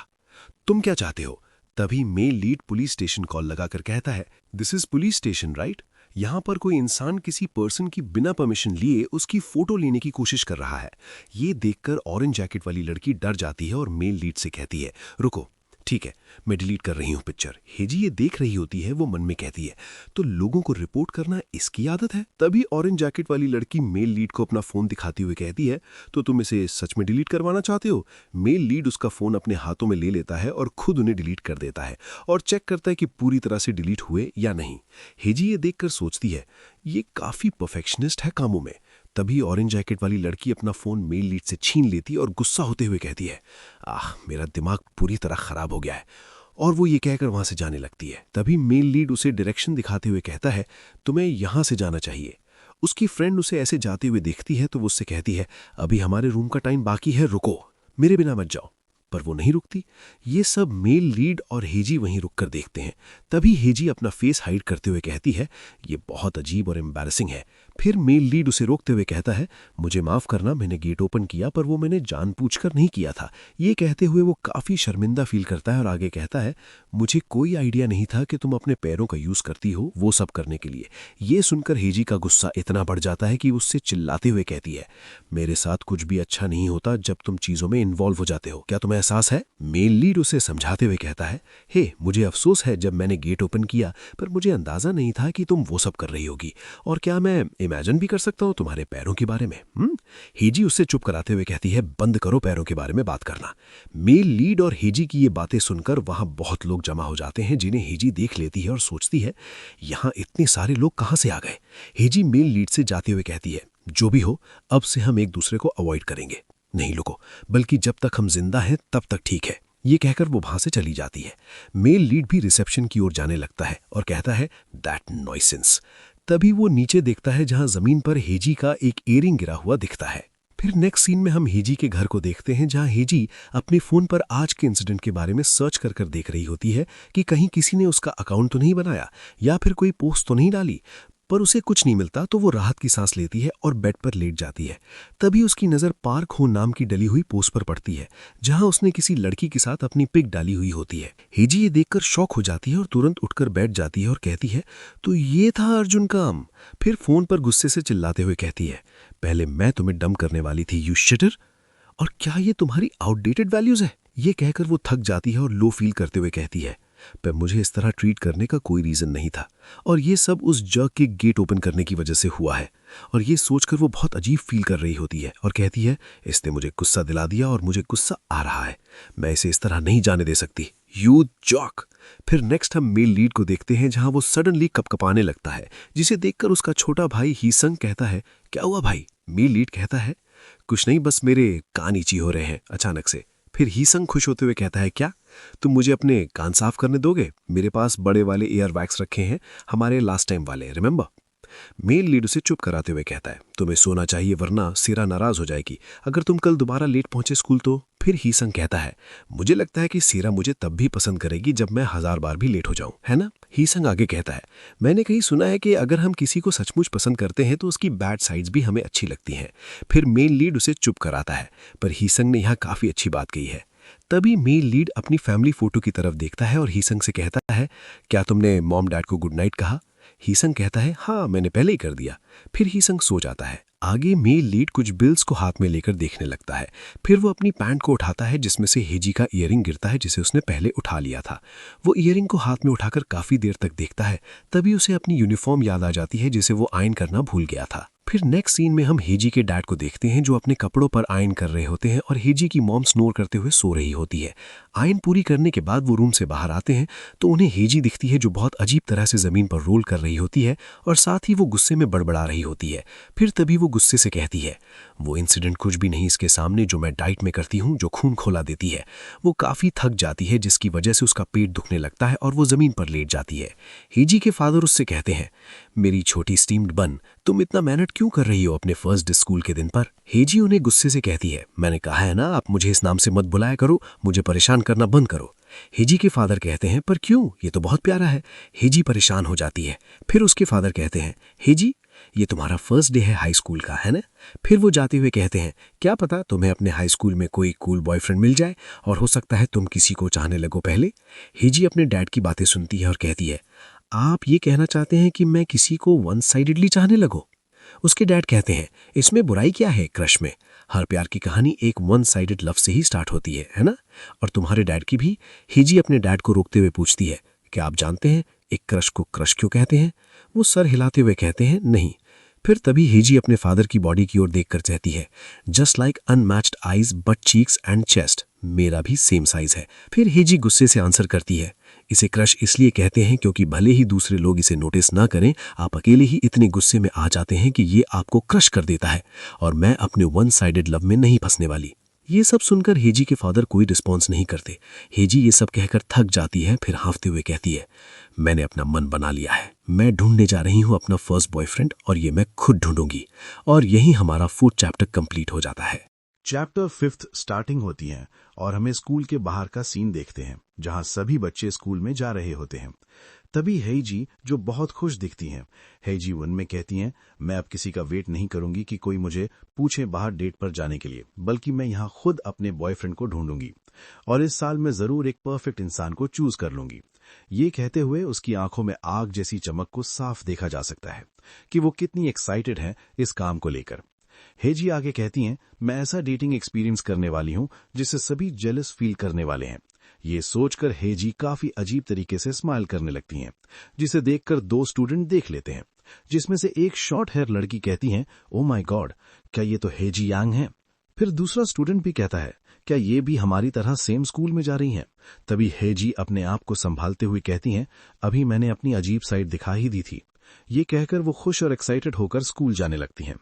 तुम क्या चाहते हो? तभी main lead police station call लगाकर कहता है, this is police station right? यहां पर कोई इंसान किसी पर्सन की बिना परमिशन लिए उसकी फोटो लेने की कोशिश कर रहा है। ये देखकर ऑरेंज जैकेट वाली लड़की डर जाती है और मेन लीड से कहती है, रुको, ठीक है, मैं डिलीट कर रही हूं पिक्चर। हेजी ये देख रही होती है, वो मन में कहती है, तो लोगों को रिपोर्ट करना इसकी आदत है। तभी ऑरेंज जैकेट वाली लड़की मेल लीड को अपना फोन दिखाती हुए कहती है, तो तुम इसे सच में डिलीट करवाना चाहते हो? मेल लीड उसका फोन अपने हाथों में ले लेता है और खुद उन्हें डिलीट कर देता है और चेक करता है कि पूरी तरह से डिलीट हुए या नहीं। हेजी ये देखकर सोचती है, ये काफी परफेक्शनिस्ट है कामों में। तभी ऑरेंज जैकेट वाली लड़की अपना फोन मेल लीड से छीन लेती और गुस्सा होते हुए कहती है, मेरा दिमाग पूरी तरह खराब हो गया है, और वो ये कहकर वहां से जाने लगती है। तभी मेल लीड उसे डायरेक्शन दिखाते हुए कहता है, तुम्हें यहां से जाना चाहिए। उसकी फ्रेंड उसे ऐसे जाते हुए देखती है तो वो उससे कहती है, अभी हमारे रूम का टाइम बाकी है, रुको, मेरे बिना मत जाओ। पर वो नहीं रुकती। ये सब मेल लीड और हेजी वहीं रुककर देखते हैं। तभी हेजी अपना फेस हाइड करते हुए कहती है, ये बहुत अजीब और एम्बैरेसिंग है, फिर मेल लीड उसे रोकते हुए कहता है, मुझे माफ करना, मैंने गेट ओपन किया पर वो मैंने जानबूझकर नहीं किया था। ये कहते हुए वो काफी शर्मिंदा फील करता है और आगे कहता है, मुझे कोई आइडिया नहीं था कि तुम अपने पैरों का यूज करती हो वो सब करने के लिए। ये सुनकर हेजी का गुस्सा इतना बढ़ जाता है कि उससे चिल्लाते हुए कहती है, मेरे साथ कुछ भी अच्छा नहीं होता जब तुम चीजों में इन्वॉल्व हो जाते हो, क्या तुम्हें एहसास है? मेल लीड उसे समझाते हुए कहता है, हे मुझे अफसोस है जब मैंने गेट ओपन किया, पर मुझे अंदाजा नहीं था कि तुम वो सब कर रही होगी। और क्या मैं इमेजिन भी कर सकता हूँ तुम्हारे पैरों के बारे में? हेजी उससे चुप कराते हुए कहती है, बंद करो पैरों के बारे में बात करना। मेल लीड और हेजी की ये बातें सुनकर वहां बहुत लोग जमा हो जाते हैं, जिन्हें हेजी देख लेती है और सोचती है, यहां इतने सारे लोग कहां से आ गए। हेजी मेल लीड से जाते हुए कहती है, जो भी हो अब से हम एक दूसरे को अवॉइड करेंगे। नहीं रुको, बल्कि जब तक हम जिंदा हैं तब तक ठीक है। ये कहकर वो वहां से चली जाती है। मेल लीड भी रिसेप्शन की ओर जाने लगता है और कहता है, दैट नॉइसेंस। तभी वो नीचे देखता है जहां जमीन पर हेजी का एक इयररिंग गिरा हुआ दिखता है। फिर नेक्स्ट सीन में हम हेजी के घर को देखते हैं, जहां हेजी अपने फोन पर आज के इंसिडेंट के बारे में सर्च कर कर देख रही होती है कि कहीं किसी ने उसका अकाउंट तो नहीं बनाया या फिर कोई पोस्ट तो नहीं डाली। पर उसे कुछ नहीं मिलता तो वो राहत की सांस लेती है और बेड पर लेट जाती है। तभी उसकी नज़र पार्क हो नाम की डली हुई पोस्ट पर पड़ती है, जहां उसने किसी लड़की के साथ अपनी पिक डाली हुई होती है। हेजी ये देखकर शॉक हो जाती है और तुरंत उठकर बैठ जाती है और कहती है, तो ये था अर्जुन काम। फिर फोन पर गुस्से से चिल्लाते हुए कहती है, पहले मैं तुम्हें डंप करने वाली थी, यू शिटर। और क्या ये तुम्हारी आउटडेटेड वैल्यूज है? ये कहकर वो थक जाती है और लो फील करते हुए कहती है, पर मुझे इस तरह ट्रीट करने का कोई रीजन नहीं था और ये सब उस जग के गेट ओपन करने की वजह से हुआ है। और ये सोचकर वो बहुत अजीब फील कर रही होती है और कहती है, इसने मुझे गुस्सा दिला दिया और मुझे गुस्सा आ रहा है, मैं इसे इस तरह नहीं जाने दे सकती, यू जॉक। फिर नेक्स्ट हम मेल लीड को देखते हैं, जहां वो सडनली कपकपाने लगता है, जिसे देखकर उसका छोटा भाई हीसंग कहता है, क्या हुआ भाई? मेल लीड कहता है, कुछ नहीं, बस मेरे कान इची हो रहे हैं अचानक से। फिर हीसंग खुश होते हुए कहता है, क्या तुम मुझे अपने कान साफ करने दोगे? मेरे पास बड़े वाले एयर वैक्स रखे हैं, हमारे लास्ट टाइम वाले, रिमेंबर? मेल लीड उसे चुप कराते हुए कहता है, तुम्हें सोना चाहिए वरना सिरा नाराज हो जाएगी अगर तुम कल दोबारा लेट पहुंचे स्कूल तो। फिर हीसंग कहता है, मुझे लगता है कि सिरा मुझे तब भी पसंद करेगी जब मैं 1000 बार भी लेट हो जाऊं, है ना? हीसंग आगे कहता है, मैंने कहीं सुना है कि अगर हम किसी को सचमुच पसंद करते हैं तो उसकी बैड साइड्स भी हमें अच्छी लगती हैं। फिर मेल लीड उसे चुप कराता है, पर हीसंग ने यहाँ काफी अच्छी बात कही है। तभी मेल लीड अपनी फैमिली फोटो की तरफ देखता है और हीसंग से कहता है, क्या तुमने मॉम डैड को गुड नाइट कहा? हीसंग कहता है, हाँ मैंने पहले ही कर दिया। फिर हीसंग सो जाता है। आगे मेल लीड कुछ बिल्स को हाथ में लेकर देखने लगता है। फिर वो अपनी पैंट को उठाता है, जिसमें से हेजी का इयररिंग गिरता है, जिसे उसने पहले उठा लिया था। वो इयररिंग को हाथ में उठाकर काफी देर तक देखता है। तभी उसे अपनी यूनिफॉर्म याद आ जाती है, जिसे वो आयन करना भूल गया था। फिर नेक्स्ट सीन में हम हेजी के डैड को देखते हैं, जो अपने कपड़ों पर आयन कर रहे होते हैं और हेजी की मॉम स्नोर करते हुए सो रही होती है। आयन पूरी करने के बाद वो रूम से बाहर आते हैं तो उन्हें हेजी दिखती है, जो बहुत अजीब तरह से जमीन पर रोल कर रही होती है और साथ ही वो गुस्से में बड़बड़ा रही होती है। फिर तभी वो गुस्से से कहती है, वो इंसिडेंट कुछ भी नहीं इसके सामने जो मैं डाइट में करती हूँ, जो खून खोला देती है। वो काफी थक जाती है, जिसकी वजह से उसका पेट दुखने लगता है और वो जमीन पर लेट जाती है। हेजी के फादर उससे कहते हैं, मेरी छोटी स्टीम्ड बन, तुम इतना मेहनत क्यों कर रही हो अपने फर्स्ट डे स्कूल के दिन पर? हेजी उन्हें गुस्से से कहती है, मैंने कहा है ना, आप मुझे इस नाम से मत बुलाया करो, मुझे परेशान करना बंद करो। हेजी के फादर कहते हैं, पर क्यों, ये तो बहुत प्यारा है। हेजी परेशान हो जाती है। फिर उसके फादर कहते हैं, हेजी ये तुम्हारा फर्स्ट डे है हाई स्कूल का, है ना? फिर वो जाते हुए कहते हैं, क्या पता तुम्हें अपने हाई स्कूल में कोई कूल बॉयफ्रेंड मिल जाए और हो सकता है तुम किसी को चाहने लगो पहले। हेजी अपने डैड की बातें सुनती है और कहती है, आप ये कहना चाहते हैं कि मैं किसी को वन साइडेडली चाहने लगूं? उसके डैड कहते हैं, इसमें बुराई क्या है क्रश में? हर प्यार की कहानी एक वन साइडेड लव से ही स्टार्ट होती है ना? और तुम्हारे डैड की भी। हेजी अपने डैड को रोकते हुए पूछती है, क्या आप जानते हैं एक क्रश को क्रश क्यों कहते हैं? वो सर हिलाते हुए कहते हैं, नहीं। फिर तभी हेजी अपने फादर की बॉडी की ओर देखकर कहती है, just like unmatched eyes but cheeks and chest, मेरा भी सेम साइज है। फिर हेजी गुस्से से आंसर करती है, इसे क्रश इसलिए कहते हैं क्योंकि भले ही दूसरे लोग इसे नोटिस ना करें, आप अकेले ही इतने गुस्से में आ जाते हैं कि ये आपको क्रश कर देता है और मैं अपने वन साइडेड लव में नहीं फंसने वाली। ये सब सुनकर हेजी के फादर कोई रिस्पॉन्स नहीं करते। हेजी ये सब कहकर थक जाती है। फिर हाँफते हुए कहती है, मैंने अपना मन बना लिया है, मैं ढूंढने जा रही हूँ अपना फर्स्ट बॉयफ्रेंड और ये मैं खुद ढूंढूंगी। और यही हमारा 4th चैप्टर कंप्लीट हो जाता है। चैप्टर 5th स्टार्टिंग होती है और हमें स्कूल के बाहर का सीन देखते हैं, जहां सभी बच्चे स्कूल में जा रहे होते हैं। तभी हेजी जो बहुत खुश दिखती हैं, हेजी मन में कहती हैं, मैं अब किसी का वेट नहीं करूंगी कि कोई मुझे पूछे बाहर डेट पर जाने के लिए, बल्कि मैं यहाँ खुद अपने बॉयफ्रेंड को ढूंढूंगी और इस साल मैं जरूर एक परफेक्ट इंसान को चूज कर लूंगी। ये कहते हुए उसकी आंखों में आग जैसी चमक को साफ देखा जा सकता है कि वो कितनी एक्साइटेड है इस काम को लेकर। हेजी आगे कहती हैं, मैं ऐसा डेटिंग एक्सपीरियंस करने वाली हूं जिससे सभी जेलस फील करने वाले हैं। ये सोचकर हेजी काफी अजीब तरीके से स्माइल करने लगती हैं, जिसे देखकर दो स्टूडेंट देख लेते हैं, जिसमें से एक शॉर्ट हेयर लड़की कहती है, ओ माय गॉड, क्या ये तो हेजी यांग है। फिर दूसरा स्टूडेंट भी कहता है, क्या ये भी हमारी तरह सेम स्कूल में जा रही हैं? तभी हेजी अपने आप को संभालते हुए कहती हैं, अभी मैंने अपनी अजीब साइड दिखा ही दी थी। ये कहकर वो खुश और एक्साइटेड होकर स्कूल जाने लगती हैं।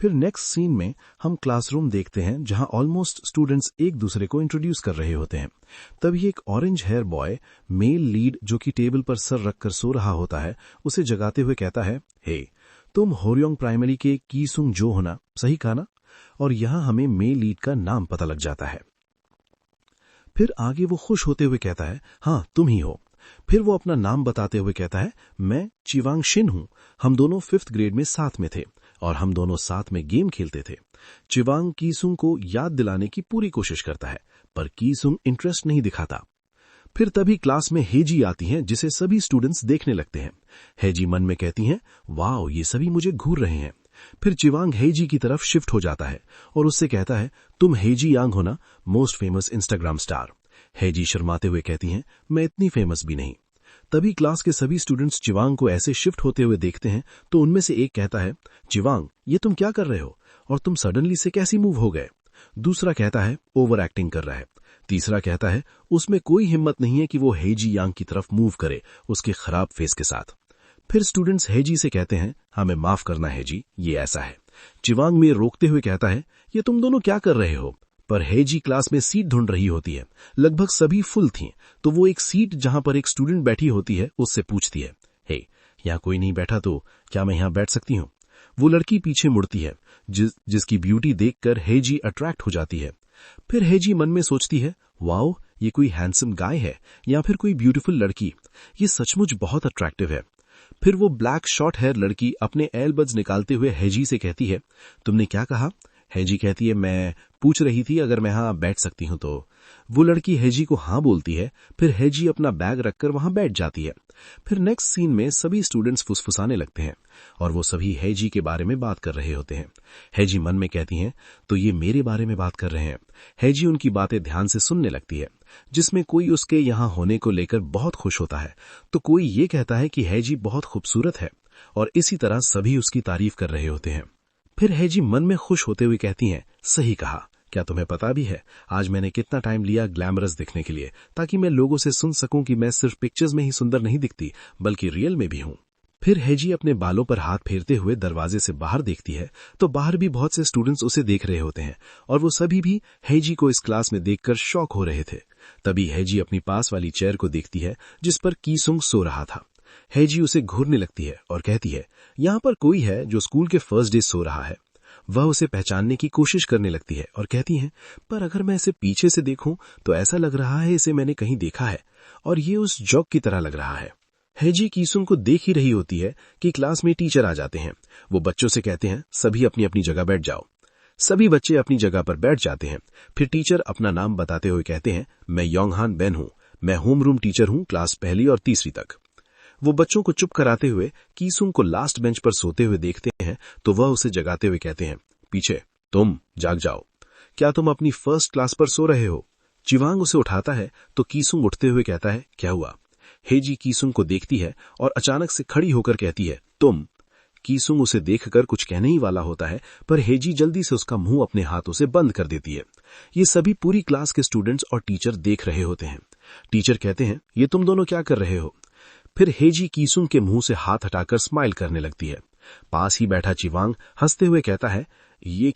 फिर नेक्स्ट सीन में हम क्लासरूम देखते हैं जहां ऑलमोस्ट स्टूडेंट्स एक दूसरे को इंट्रोड्यूस कर रहे होते हैं। तभी एक orange hair boy male lead जो कि टेबल पर सर रखकर सो रहा होता है, उसे जगाते हुए कहता है, हे, तुम होरियोंग प्राइमरी के कीसुंग जो हो ना, सही कहा ना? और यहां हमें मेल लीड का नाम पता लग जाता है। फिर आगे वो खुश होते हुए कहता है, हाँ तुम ही हो। फिर वो अपना नाम बताते हुए कहता है, मैं चिवांग शिन हूं। हम दोनों 5th ग्रेड में साथ में थे और हम दोनों साथ में गेम खेलते थे। चिवांग कीसुंग को याद दिलाने की पूरी कोशिश करता है, पर कीसुंग इंटरेस्ट नहीं दिखाता। फिर तभी क्लास में हेजी आती हैं, जिसे सभी स्टूडेंट्स देखने लगते हैं। हेजी मन में कहती हैं, वाओ, ये सभी मुझे घूर रहे हैं। फिर चिवांग हेजी की तरफ शिफ्ट हो जाता है और उससे कहता है, तुम हेजी यांग हो ना, most famous Instagram star. Hazy शर्माते हुए कहती हैं, मैं इतनी फेमस भी नहीं। तभी क्लास के सभी स्टूडेंट्स चिवांग को ऐसे शिफ्ट होते हुए देखते हैं तो उनमें से एक कहता है, चिवांग, ये तुम क्या कर रहे हो और तुम सडनली से कैसी मूव हो गए? दूसरा कहता है, ओवर एक्टिंग कर रहा है। तीसरा कहता है, उसमें कोई हिम्मत नहीं है कि वो हेजी यांग की तरफ मूव करे उसके खराब फेस के साथ। फिर स्टूडेंट्स हेजी से कहते हैं, हमें माफ करना हेजी, ये ऐसा है। चिवांग में रोकते हुए कहता है, ये तुम दोनों क्या कर रहे हो? पर हेजी क्लास में सीट ढूंढ रही होती है। लगभग सभी फुल थीं, तो वो एक सीट जहां पर एक स्टूडेंट बैठी होती है उससे पूछती है, हे, यहाँ कोई नहीं बैठा तो क्या मैं यहाँ बैठ सकती हूँ? वो लड़की पीछे मुड़ती है, जिसकी ब्यूटी देखकर हेजी अट्रैक्ट हो जाती है। फिर हेजी मन में सोचती है, वाओ, ये कोई हैंडसम गाय है या फिर कोई ब्यूटीफुल लड़की, ये सचमुच बहुत अट्रैक्टिव है। फिर वो ब्लैक शॉर्ट हेयर लड़की अपने एयरबड्स निकालते हुए हेजी से कहती है, तुमने क्या कहा? हेजी कहती है, मैं पूछ रही थी अगर मैं यहाँ बैठ सकती हूँ तो। वो लड़की हेजी को हाँ बोलती है। फिर हेजी अपना बैग रखकर वहां बैठ जाती है। फिर नेक्स्ट सीन में सभी स्टूडेंट्स फुसफुसाने लगते हैं और वो सभी हेजी के बारे में बात कर रहे होते हैं। हेजी मन में कहती हैं, तो ये मेरे बारे में बात कर रहे हैं। हेजी उनकी बातें ध्यान से सुनने लगती है, जिसमें कोई उसके यहाँ होने को लेकर बहुत खुश होता है तो कोई ये कहता है कि हेजी बहुत खूबसूरत है और इसी तरह सभी उसकी तारीफ कर रहे होते हैं। फिर हेजी मन में खुश होते हुए कहती हैं, सही कहा, क्या तुम्हें पता भी है आज मैंने कितना टाइम लिया ग्लैमरस दिखने के लिए, ताकि मैं लोगों से सुन सकूं कि मैं सिर्फ पिक्चर्स में ही सुंदर नहीं दिखती बल्कि रियल में भी हूं। फिर हेजी अपने बालों पर हाथ फेरते हुए दरवाजे से बाहर देखती है तो बाहर भी बहुत से स्टूडेंट्स उसे देख रहे होते हैं और वो सभी भी हेजी को इस क्लास में देखकर शॉक हो रहे थे। तभी हेजी अपनी पास वाली चेयर को देखती है जिस पर कीसुंग सो रहा था। हेजी उसे घूरने लगती है और कहती है, यहाँ पर कोई है जो स्कूल के फर्स्ट डे सो रहा है। वह उसे पहचानने की कोशिश करने लगती है और कहती है, पर अगर मैं इसे पीछे से देखूं तो ऐसा लग रहा है इसे मैंने कहीं देखा है और ये उस जॉक की तरह लग रहा है। हेजी कीसुंग को देख ही रही होती है कि क्लास में टीचर आ जाते हैं। वो बच्चों से कहते हैं, सभी अपनी अपनी जगह बैठ जाओ। सभी बच्चे अपनी जगह पर बैठ जाते हैं। फिर टीचर अपना नाम बताते हुए कहते हैं, मैं योंगहान बेन हूं, मैं होम रूम टीचर हूं क्लास 1 और 3 तक। वो बच्चों को चुप कराते हुए कीसुंग को लास्ट बेंच पर सोते हुए देखते हैं तो वह उसे जगाते हुए कहते हैं, पीछे, तुम जाग जाओ, क्या तुम अपनी फर्स्ट क्लास पर सो रहे हो? चिवांग उसे उठाता है तो कीसुंग उठते हुए कहता है, क्या हुआ? हेजी कीसुंग को देखती है और अचानक से खड़ी होकर कहती है, तुम। कीसुंग उसे देखकर कुछ कहने ही वाला होता है पर हेजी जल्दी से उसका मुंह अपने हाथों से बंद कर देती है। ये सभी पूरी क्लास के स्टूडेंट्स और टीचर देख रहे होते हैं। टीचर कहते हैं, ये तुम दोनों क्या कर रहे हो? फिर हेजी कीसुंग के मुंह से हाथ हटाकर स्माइल करने लगती है। पास ही बैठा चिवांग हंसते हुए कहता है, ये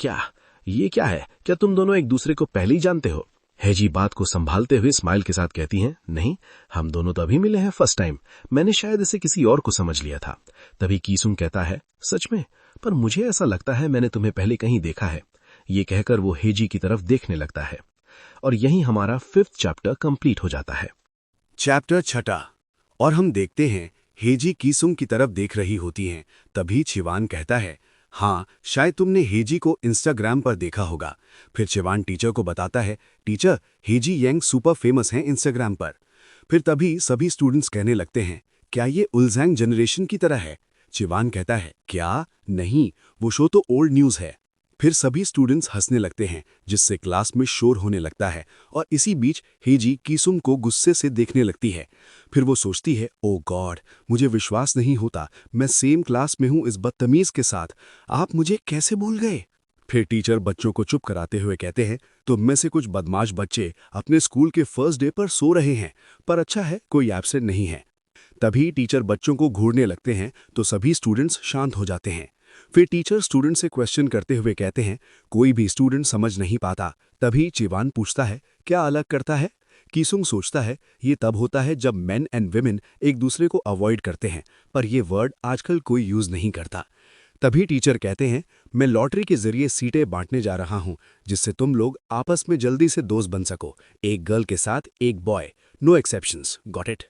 क्या है? क्या तुम दोनों एक दूसरे को पहले ही जानते हो? हेजी बात को संभालते हुए स्माइल के साथ कहती हैं, नहीं, हम दोनों तो अभी मिले हैं फर्स्ट टाइम, मैंने शायद इसे किसी और को समझ लिया था। तभी कीसुंग कहता है, सच में? पर मुझे ऐसा लगता है मैंने तुम्हें पहले कहीं देखा है। ये कहकर वो हेजी की तरफ देखने लगता है और यहीं हमारा 5th चैप्टर कंप्लीट हो जाता है। चैप्टर 6, और हम देखते हैं हेजी कीसुंग की तरफ देख रही होती हैं। तभी चिवान कहता है, हाँ शायद तुमने हेजी को इंस्टाग्राम पर देखा होगा। फिर चिवान टीचर को बताता है, teacher hazy young super famous हैं इंस्टाग्राम पर। फिर तभी सभी स्टूडेंट्स कहने लगते हैं, क्या ये उलजैंग जनरेशन की तरह है? चिवान कहता है, क्या नहीं, वो शो तो ओल्ड न्यूज़ है। फिर सभी स्टूडेंट्स हंसने लगते हैं, जिससे क्लास में शोर होने लगता है और इसी बीच हेजी कीसुंग को गुस्से से देखने लगती है। फिर वो सोचती है, ओ गॉड, मुझे विश्वास नहीं होता, मैं सेम क्लास में हूँ इस बदतमीज के साथ, आप मुझे कैसे भूल गए? फिर टीचर बच्चों को चुप कराते हुए कहते हैं, तुम में से कुछ बदमाश बच्चे अपने स्कूल के फर्स्ट डे पर सो रहे हैं, पर अच्छा है कोई एब्सेंट नहीं है। तभी टीचर बच्चों को घूरने लगते हैं तो सभी स्टूडेंट्स शांत हो जाते हैं। फिर टीचर स्टूडेंट से क्वेश्चन करते हुए कहते हैं, कोई भी स्टूडेंट समझ नहीं पाता। तभी चिवान पूछता है, क्या अलग करता है? कीसुंग सोचता है, ये तब होता है जब मेन एंड विमेन एक दूसरे को अवॉइड करते हैं, पर यह वर्ड आजकल कोई यूज नहीं करता। तभी टीचर कहते हैं, मैं लॉटरी के जरिए सीटें बांटने जा रहा हूं, जिससे तुम लोग आपस में जल्दी से दोस्त बन सको, एक गर्ल के साथ एक boy, no exceptions, got it?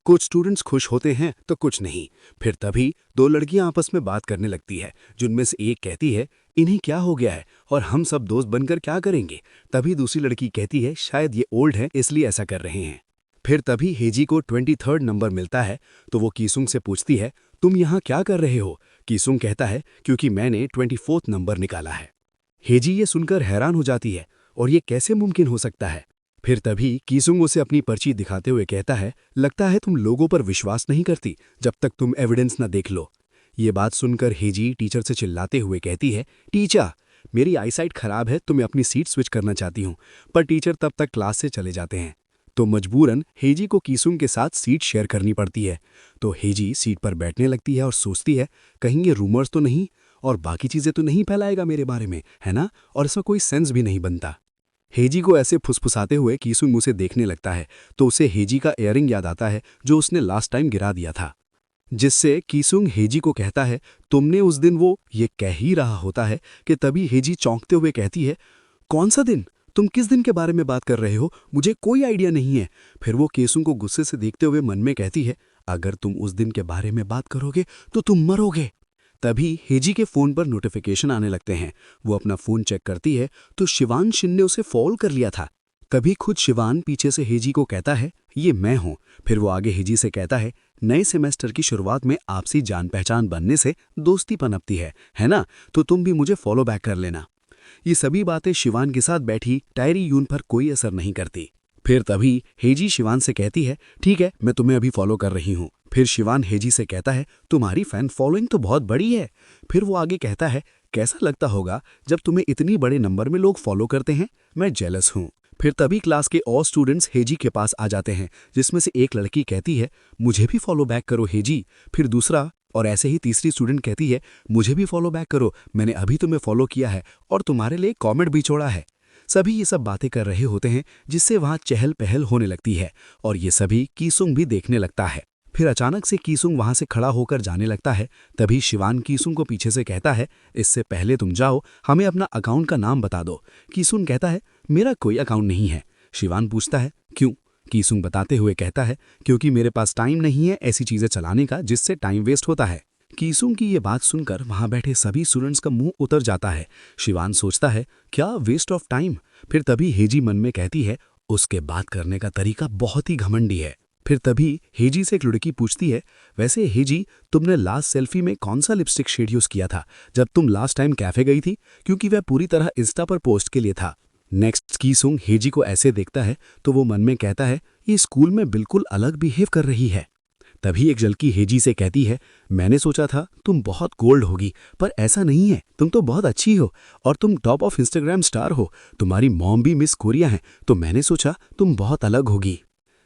कुछ स्टूडेंट्स खुश होते हैं तो कुछ नहीं। फिर तभी दो लड़कियां आपस में बात करने लगती है, जिनमें से एक कहती है, इन्हें क्या हो गया है और हम सब दोस्त बनकर क्या करेंगे? तभी दूसरी लड़की कहती है, शायद ये ओल्ड है इसलिए ऐसा कर रहे हैं। फिर तभी हेजी को 23rd नंबर मिलता है तो वो कीसुंग से पूछती है, तुम यहाँ क्या कर रहे हो? कीसुंग कहता है, क्योंकि मैंने 24th नंबर निकाला है। हेजी ये सुनकर हैरान हो जाती है, और ये कैसे मुमकिन हो सकता है? फिर तभी कीसुंग उसे अपनी पर्ची दिखाते हुए कहता है, लगता है तुम लोगों पर विश्वास नहीं करती जब तक तुम एविडेंस न देख लो। ये बात सुनकर हेजी टीचर से चिल्लाते हुए कहती है, टीचर मेरी आईसाइट खराब है तो मैं अपनी सीट स्विच करना चाहती हूँ। पर टीचर तब तक क्लास से चले जाते हैं, तो मजबूरन हेजी को कीसुंग के साथ सीट शेयर करनी पड़ती है। तो हेजी सीट पर बैठने लगती है और सोचती है, कहीं ये रूमर्स तो नहीं और बाकी चीज़ें तो नहीं फैलाएगा मेरे बारे में, है ना? और इसका कोई सेंस भी नहीं बनता। हेजी को ऐसे फुसफुसाते हुए कीसुंग उसे देखने लगता है तो उसे हेजी का इयररिंग याद आता है जो उसने लास्ट टाइम गिरा दिया था, जिससे कीसुंग हेजी को कहता है, तुमने उस दिन वो ये कह ही रहा होता है कि तभी हेजी चौंकते हुए कहती है, कौन सा दिन? तुम किस दिन के बारे में बात कर रहे हो? मुझे कोई आइडिया नहीं है। फिर वो कीसुंग को गुस्से से देखते हुए मन में कहती है, अगर तुम उस दिन के बारे में बात करोगे तो तुम मरोगे। तभी हेजी के फोन पर नोटिफिकेशन आने लगते हैं। वो अपना फोन चेक करती है तो शिवान शिन ने उसे फॉलो कर लिया था। तभी खुद शिवान पीछे से हेजी को कहता है, ये मैं हूं। फिर वो आगे हेजी से कहता है, नए सेमेस्टर की शुरुआत में आपसी जान पहचान बनने से दोस्ती पनपती है ना? तो तुम भी मुझे फॉलो बैक कर लेना। ये सभी बातें शिवान के साथ बैठी टायरी यून पर कोई असर नहीं करती। फिर तभी हेजी शिवान से कहती है, ठीक है मैं तुम्हें अभी फॉलो कर रही हूँ। फिर शिवान हेजी से कहता है, तुम्हारी फैन फॉलोइंग तो बहुत बड़ी है। फिर वो आगे कहता है, कैसा लगता होगा जब तुम्हें इतनी बड़े नंबर में लोग फॉलो करते हैं? मैं जेलस हूँ। फिर तभी क्लास के और स्टूडेंट्स हेजी के पास आ जाते हैं, जिसमें से एक लड़की कहती है, मुझे भी फॉलो बैक करो हेजी। फिर दूसरा और ऐसे ही तीसरी स्टूडेंट कहती है, मुझे भी फॉलो बैक करो, मैंने अभी तुम्हें फॉलो किया है और तुम्हारे लिए कॉमेंट भी छोड़ा है। सभी ये सब बातें कर रहे होते हैं, जिससे वहाँ चहल पहल होने लगती है और ये सभी कीसुंग भी देखने लगता है। फिर अचानक से कीसुंग वहां से खड़ा होकर जाने लगता है। तभी शिवान कीसुंग को पीछे से कहता है, इससे पहले तुम जाओ हमें अपना अकाउंट का नाम बता दो। कीसुंग कहता है, मेरा कोई अकाउंट नहीं है। शिवान पूछता है, क्यों? कीसुंग बताते हुए कहता है, क्योंकि मेरे पास टाइम नहीं है ऐसी चीजें चलाने का जिससे टाइम वेस्ट होता है। कीसुंग की ये बात सुनकर वहां बैठे सभी स्टूडेंट्स का मुंह उतर जाता है। शिवान सोचता है, क्या वेस्ट ऑफ टाइम? फिर तभी हेजी मन में कहती है, उसके बात करने का तरीका बहुत ही घमंडी है। फिर तभी हेजी से एक लड़की पूछती है, वैसे हेजी तुमने लास्ट सेल्फी में कौन सा लिपस्टिक शेड यूज किया था जब तुम लास्ट टाइम कैफे गई थी? क्योंकि वह पूरी तरह इंस्टा पर पोस्ट के लिए था। नेक्स्ट कीसुंग हेजी को ऐसे देखता है तो वो मन में कहता है, ये स्कूल में बिल्कुल अलग बिहेव कर रही है। तभी एक लड़की हेजी से कहती है, मैंने सोचा था तुम बहुत गोल्ड होगी, पर ऐसा नहीं है, तुम तो बहुत अच्छी हो और तुम टॉप ऑफ इंस्टाग्राम स्टार हो। तुम्हारी मॉम भी मिस कोरिया हैं, तो मैंने सोचा तुम बहुत अलग होगी।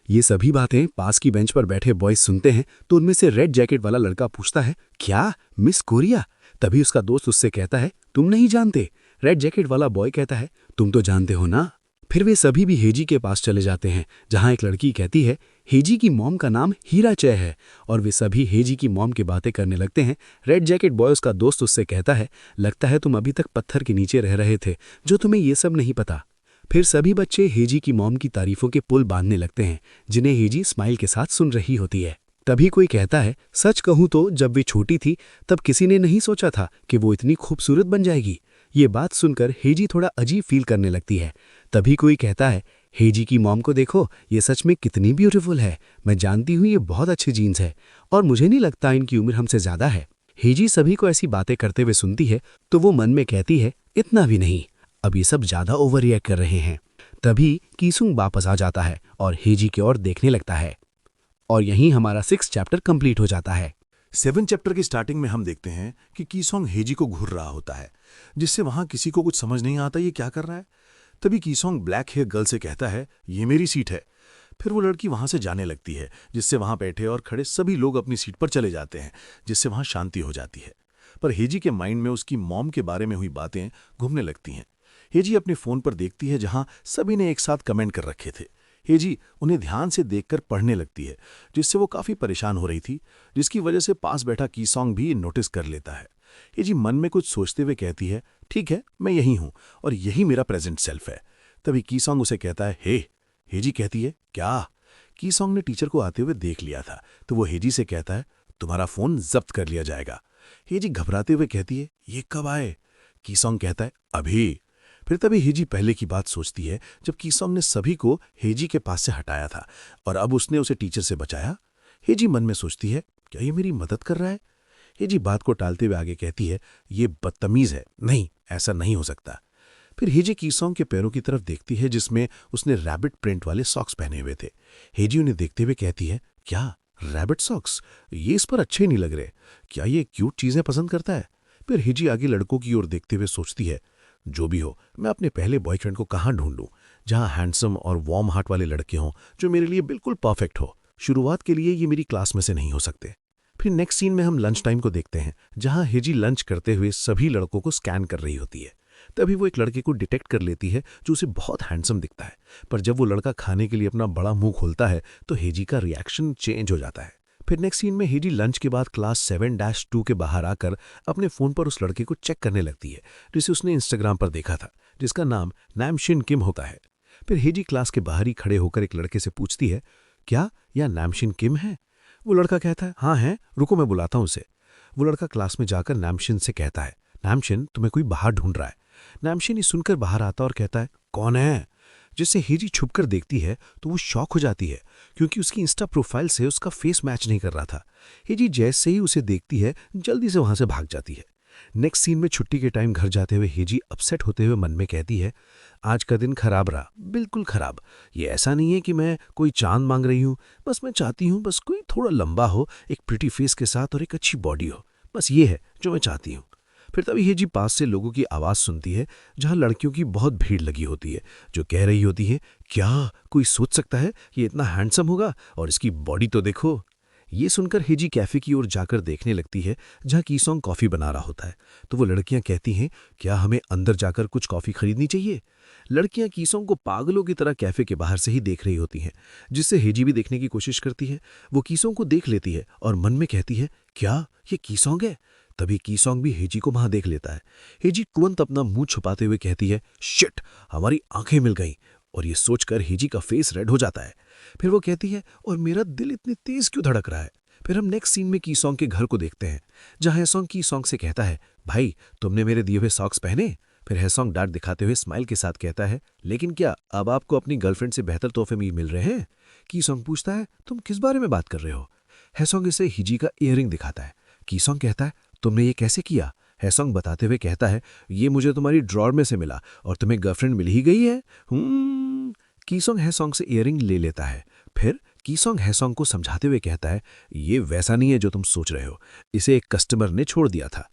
ये सभी बातें पास की बेंच पर बैठे बॉयज सुनते हैं तो उनमें से रेड जैकेट वाला लड़का पूछता है, क्या मिस कोरिया? तभी उसका दोस्त उससे कहता है, तुम नहीं जानते। रेड जैकेट वाला बॉय कहता है, तुम तो जानते हो ना। फिर वे सभी भी हेजी के पास चले जाते हैं, जहां एक लड़की कहती है, हेजी की मॉम का नाम हीरा चय है, और वे सभी हेजी की मॉम की बातें करने लगते हैं। रेड जैकेट बॉय उसका दोस्त उससे कहता है, लगता है तुम अभी तक पत्थर के नीचे रह रहे थे, जो तुम्हें ये सब नहीं पता। फिर सभी बच्चे हेजी की मॉम की तारीफों के पुल बांधने लगते हैं, जिन्हें हेजी स्माइल के साथ सुन रही होती है। तभी कोई कहता है, सच कहूं तो जब वे छोटी थी तब किसी ने नहीं सोचा था कि वो इतनी खूबसूरत बन जाएगी। ये बात सुनकर हेजी थोड़ा अजीब फील करने लगती है। तभी कोई कहता है, हेजी की मॉम को देखो, ये सच में कितनी ब्यूटीफुल है। मैं जानती हूँ ये बहुत अच्छे जीन्स है और मुझे नहीं लगता इनकी उम्र हमसे ज्यादा है। हेजी सभी को ऐसी बातें करते हुए सुनती है तो वो मन में कहती है, इतना भी नहीं, अब ये सब ज्यादा ओवर रिएक्ट कर रहे हैं। तभी कीसुंग वापस आ जाता है और हेजी की ओर देखने लगता है। और यहीं हमारा 6 चैप्टर कंप्लीट हो जाता है। 7 चैप्टर की स्टार्टिंग में हम देखते हैं कि कीसोंग हेजी को घूर रहा होता है, जिससे वहां किसी को कुछ समझ नहीं आता ये क्या कर रहा है। तभी कीसोंग ब्लैक हेयर गर्ल से कहता है, ये मेरी सीट है। फिर वो लड़की वहां से जाने लगती है, जिससे वहां बैठे और खड़े सभी लोग अपनी सीट पर चले जाते हैं, जिससे वहां शांति हो जाती है। पर हेजी के माइंड में उसकी मॉम के बारे में हुई बातें घूमने लगती हैं। हेजी अपने फोन पर देखती है, जहां सभी ने एक साथ कमेंट कर रखे थे। हेजी उन्हें ध्यान से देखकर पढ़ने लगती है, जिससे वो काफी परेशान हो रही थी, जिसकी वजह से पास बैठा कीसोंग भी नोटिस कर लेता है। हेजी मन में कुछ सोचते हुए कहती है, ठीक है, मैं यही हूं और यही मेरा प्रेजेंट सेल्फ है। तभी कीसोंग उसे कहता है, हे। हेजी कहती है, क्या? कीसोंग ने टीचर को आते हुए देख लिया था, तो वो हेजी से कहता है, तुम्हारा फोन जब्त कर लिया जाएगा। हेजी घबराते हुए कहती है, ये कब आए? कीसोंग कहता है, अभी। फिर तभी हेजी पहले की बात सोचती है, जब कीसोंग ने सभी को हेजी के पास से हटाया था और अब उसने उसे टीचर से बचाया। हेजी मन में सोचती है, क्या ये मेरी मदद कर रहा है? हेजी बात को टालते हुए आगे कहती है, ये बदतमीज है, नहीं, ऐसा नहीं हो सकता। फिर हेजी कीसोंग के पैरों की तरफ देखती है, जिसमें उसने रैबिट प्रिंट वाले सॉक्स पहने हुए थे। हेजी उन्हें देखते हुए कहती है, क्या रैबिट सॉक्स? ये इस पर अच्छे नहीं लग रहे। क्या ये क्यूट चीजें पसंद करता है? फिर हेजी आगे लड़कों की ओर देखते हुए सोचती है, जो भी हो, मैं अपने पहले बॉयफ्रेंड को कहाँ ढूंढूं, जहां हैंडसम और वार्म हार्ट वाले लड़के हों, जो मेरे लिए बिल्कुल परफेक्ट हो। शुरुआत के लिए ये मेरी क्लास में से नहीं हो सकते। फिर नेक्स्ट सीन में हम लंच टाइम को देखते हैं, जहां हेजी लंच करते हुए सभी लड़कों को स्कैन कर रही होती है। तभी वो एक लड़के को डिटेक्ट कर लेती है, जो उसे बहुत हैंडसम दिखता है। पर जब वो लड़का खाने के लिए अपना बड़ा मुंह खोलता है तो हेजी का रिएक्शन चेंज हो जाता है। फिर नेक्स्ट सीन में हेजी लंच के बाद क्लास 7-2 के बाहर आकर अपने फोन पर उस लड़के को चेक करने लगती है, जिसे उसने इंस्टाग्राम पर देखा था, जिसका नाम नामशिन किम होता है। फिर हेजी क्लास के बाहर ही खड़े होकर एक लड़के से पूछती है, क्या यह नामशिन किम है? वो लड़का कहता है, हाँ है, रुको मैं बुलाता हूं उसे। वो लड़का क्लास में जाकर नामशिन से कहता है, नामशिन, तुम्हें कोई बाहर ढूंढ रहा है। नामशिन ये सुनकर बाहर आता और कहता है, कौन है? जिससे हेजी छुपकर देखती है तो वो शॉक हो जाती है, क्योंकि उसकी इंस्टा प्रोफाइल से उसका फेस मैच नहीं कर रहा था। हेजी जैसे ही उसे देखती है जल्दी से वहां से भाग जाती है। नेक्स्ट सीन में छुट्टी के टाइम घर जाते हुए हेजी अपसेट होते हुए मन में कहती है, आज का दिन खराब रहा, बिल्कुल खराब। ये ऐसा नहीं है कि मैं कोई चांद मांग रही हूँ, बस मैं चाहती हूँ बस कोई थोड़ा लंबा हो, एक प्रिटी फेस के साथ और एक अच्छी बॉडी हो, बस ये है जो मैं चाहती हूँ। फिर तभी हेजी पास से लोगों की आवाज सुनती है, जहां लड़कियों की बहुत भीड़ लगी होती है, जो कह रही होती है, क्या कोई सोच सकता है ये इतना हैंडसम होगा, और इसकी बॉडी तो देखो। ये सुनकर हेजी कैफे की ओर जाकर देखने लगती है, जहां कीसोंग कॉफी बना रहा होता है। तो वो लड़कियां कहती हैं, क्या हमें अंदर जाकर कुछ कॉफी खरीदनी चाहिए? लड़कियां कीसोंग को पागलों की तरह कैफे के बाहर से ही देख रही होती हैं, जिससे हेजी भी देखने की कोशिश करती है। वो कीसोंग को देख लेती है और मन में कहती है, क्या ये कीसोंग है? तभी कीसोंग भी हेजी को वहां देख लेता है। हेजी तुरंत अपना मुंह छुपाते हुए कहती है, शिट, हमारी आंखें मिल गईं। और ये सोचकर हेजी का फेस रेड हो जाता है। फिर वो कहती है, और मेरा दिल इतनी तेज क्यों धड़क रहा है? फिर हम नेक्स्ट सीन में कीसोंग के घर को देखते हैं, जहां हैसोंग कीसोंग से कहता है, भाई तुमने मेरे दिए हुए सॉक्स पहने? फिर हैसोंग डांट दिखाते हुए स्माइल के साथ कहता है, लेकिन क्या अब आपको अपनी गर्लफ्रेंड से बेहतर तोहफे मिल रहे हैं? कीसोंग पूछता है, तुम किस बारे में बात कर रहे हो? हैसोंग इसे हेजी का इयररिंग दिखाता है। कीसोंग कहता है, तुमने ये कैसे किया? हैसोंग बताते हुए कहता है, ये मुझे तुम्हारी ड्रॉर में से मिला और तुम्हें गर्लफ्रेंड मिल ही गई है। कीसोंग हैसोंग से इयररिंग ले लेता है। फिर कीसोंग हैसोंग को समझाते हुए कहता है, ये वैसा नहीं है जो तुम सोच रहे हो, इसे एक कस्टमर ने छोड़ दिया था।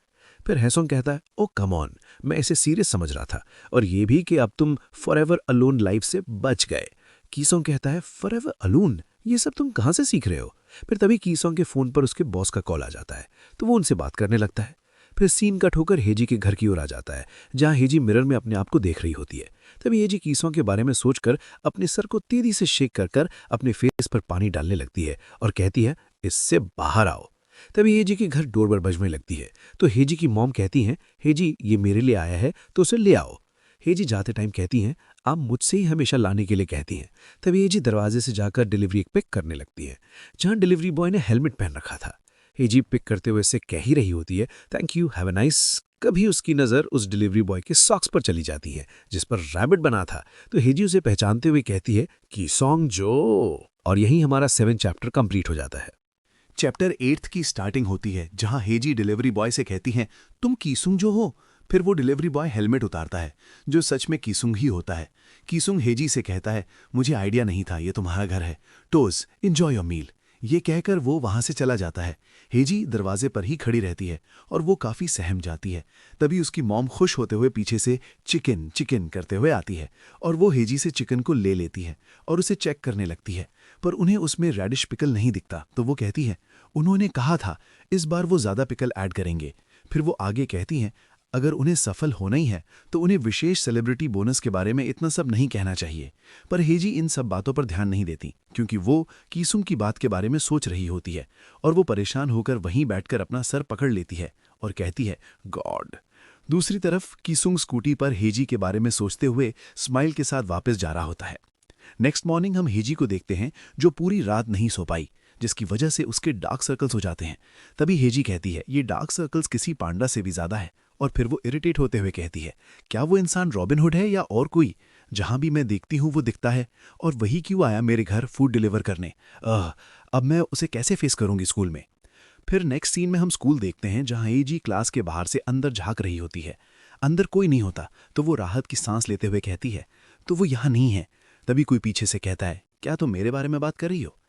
फिर हैसोंग कहता है, ओ कम ऑन, मैं इसे सीरियस समझ रहा था, और ये भी कि अब तुम फॉरएवर अलोन लाइफ से बच गए। कीसोंग कहता है, फॉरएवर अलोन, ये सब तुम कहां से सीख रहे हो? फिर तभी कीसोंग के फोन पर उसके बॉस का कॉल आ जाता है, तो वो उनसे बात करने लगता है। फिर सीन कट होकर हेजी के घर की ओर आ जाता है, जहां हेजी मिरर में अपने आप को देख रही होती है। तभी हेजी कीसोंग के बारे में सोचकर अपने सर को तेजी से शेक कर अपने फेस पर पानी डालने लगती है और कहती है, इससे बाहर आओ। तभी हेजी के घर डोरबेल बजने लगती है, तो हेजी की मॉम कहती है, हेजी ये मेरे लिए आया है तो उसे ले आओ। हेजी जाते टाइम कहती हैं, आप मुझसे ही हमेशा लाने के लिए कहती हैं। तभी हेजी दरवाजे से जाकर डिलीवरी पिक करने लगती है, जहां डिलीवरी बॉय ने हेलमेट पहन रखा था। हेजी पिक करते हुए उससे कह ही रही होती है, thank you, have a nice. कभी उसकी नज़र उस डिलीवरी बॉय के सॉक्स पर चली जाती है जिस पर रैबिट बना था। तो हेजी उसे पहचानते हुए कहती है, कीसोंग जो। और यहीं हमारा 7 चैप्टर कंप्लीट हो जाता है। चैप्टर 8 की स्टार्टिंग होती है जहां हेजी डिलीवरी बॉय से कहती हैं, तुम कीसुंग जो हो। फिर वो डिलीवरी बॉय हेलमेट उतारता है जो सच में कीसुंग ही होता है। कीसुंग हेजी से कहता है, मुझे आइडिया नहीं था ये तुम्हारा घर है। टोज, एंजॉय योर मील। ये कहकर वो वहां से चला जाता है। हेजी दरवाजे पर ही खड़ी रहती है और वो काफी सहम जाती है। तभी उसकी मॉम खुश होते हुए पीछे से चिकन चिकन करते हुए आती है और वो हेजी से चिकन को ले लेती है और उसे चेक करने लगती है, पर उन्हें उसमें रेडिश पिकल नहीं दिखता। तो वो कहती है, उन्होंने कहा था इस बार वो ज्यादा पिकल ऐड करेंगे। फिर वो आगे कहती हैं, अगर उन्हें सफल होना ही है तो उन्हें विशेष सेलिब्रिटी बोनस के बारे में इतना सब नहीं कहना चाहिए। पर हेजी इन सब बातों पर ध्यान नहीं देती क्योंकि वो कीसुंग की बात के बारे में सोच रही होती है और वो परेशान होकर वहीं बैठकर अपना सर पकड़ लेती है और कहती है, गॉड। दूसरी तरफ कीसुंग स्कूटी पर हेजी के बारे में सोचते हुए स्माइल के साथ वापस जा रहा होता है। नेक्स्ट मॉर्निंग हम हेजी को देखते हैं जो पूरी रात नहीं सो पाई, जिसकी वजह से उसके डार्क सर्कल्स हो जाते हैं। तभी हेजी कहती है, ये डार्क सर्कल्स किसी पांडा से भी ज्यादा है। और फिर वो इरिटेट होते हुए कहती है, क्या वो इंसान रॉबिन हुड है या और कोई? जहां भी मैं देखती हूं वो दिखता है और वही क्यों आया मेरे घर फूड डिलीवर करने? अब मैं उसे कैसे फेस करूंगी स्कूल में? फिर नेक्स्ट सीन में हम स्कूल देखते हैं जहां हेजी क्लास के बाहर से अंदर झांक रही होती है। अंदर कोई नहीं होता तो वो राहत की सांस लेते हुए कहती है, तो वो यहाँ नहीं है। तभी कोई पीछे से कहता है, क्या तुम मेरे बारे में बात कर रही हो?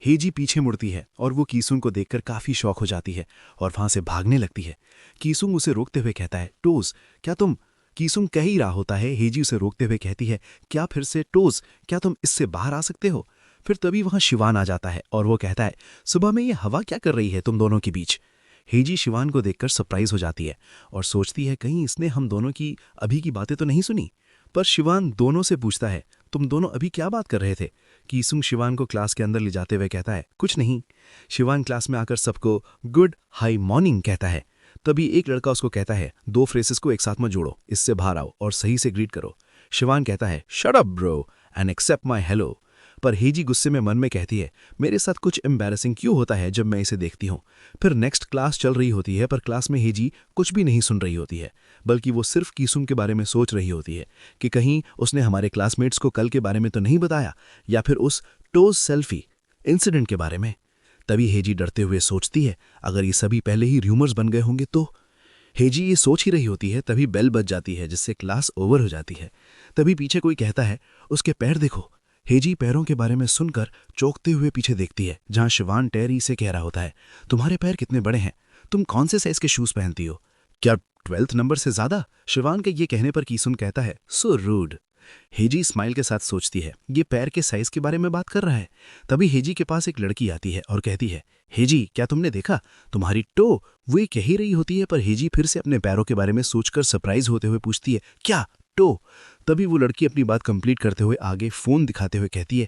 हेजी पीछे मुड़ती है और वो कीसुंग को देखकर काफी शॉक हो जाती है और वहां से भागने लगती है। कीसुंग उसे रोकते हुए कहता है, टोज, क्या तुम? कीसुंग कह ही रहा होता है। हेजी उसे रोकते हुए कहती है, क्या फिर से? टोज, क्या तुम इससे बाहर आ सकते हो? फिर तभी वहां शिवान आ जाता है और वो कहता है, सुबह में ये हवा क्या कर रही है तुम दोनों के बीच? हेजी शिवान को देखकर सरप्राइज हो जाती है और सोचती है कहीं इसने हम दोनों की अभी की बातें तो नहीं सुनी। पर शिवान दोनों से पूछता है, तुम दोनों अभी क्या बात कर रहे थे? कीसुंग शिवान को क्लास के अंदर ले जाते हुए कहता है, कुछ नहीं। शिवान क्लास में आकर सबको गुड हाई मॉर्निंग कहता है। तभी एक लड़का उसको कहता है, 2 फ्रेसेस को एक साथ में जोड़ो, इससे बाहर आओ और सही से ग्रीट करो। शिवान कहता है, shut up bro and accept my hello. पर हेजी गुस्से में मन में कहती है, मेरे साथ कुछ एम्बैरेसिंग क्यों होता है जब मैं इसे देखती हूँ। फिर नेक्स्ट क्लास चल रही होती है पर क्लास में हेजी कुछ भी नहीं सुन रही होती है, बल्कि वो सिर्फ कीसुंग के बारे में सोच रही होती है कि कहीं उसने हमारे क्लासमेट्स को कल के बारे में तो नहीं बताया, या फिर उस टोज सेल्फी इंसिडेंट के बारे में। तभी हेजी डरते हुए सोचती है, अगर ये सभी पहले ही र्यूमर्स बन गए होंगे तो। हेजी ये सोच ही रही होती है तभी बेल बज जाती है जिससे क्लास ओवर हो जाती है। तभी पीछे कोई कहता है, उसके पैर देखो। हेजी पैरों के बारे में सुनकर चौंकते हुए पीछे देखती है जहां शिवान टेरी से कह रहा होता है, तुम्हारे पैर कितने बड़े हैं, तुम कौन से साइज के शूज पहनती हो? क्या 12th नंबर से ज्यादा? शिवान के ये कहने पर कीसुन कहता है, सो रूड। हेजी स्माइल के साथ सोचती है, ये पैर के साइज के बारे में बात कर रहा है। तभी हेजी के पास एक लड़की आती है और कहती है, हेजी, क्या तुमने देखा तुम्हारी टो? वो कह ही रही होती है पर हेजी फिर से अपने पैरों के बारे में सोचकर सरप्राइज होते हुए पूछती है, क्या टो? तभी वो लड़की अपनी बात कंप्लीट करते हुए आगे फोन दिखाते हुए कहती है,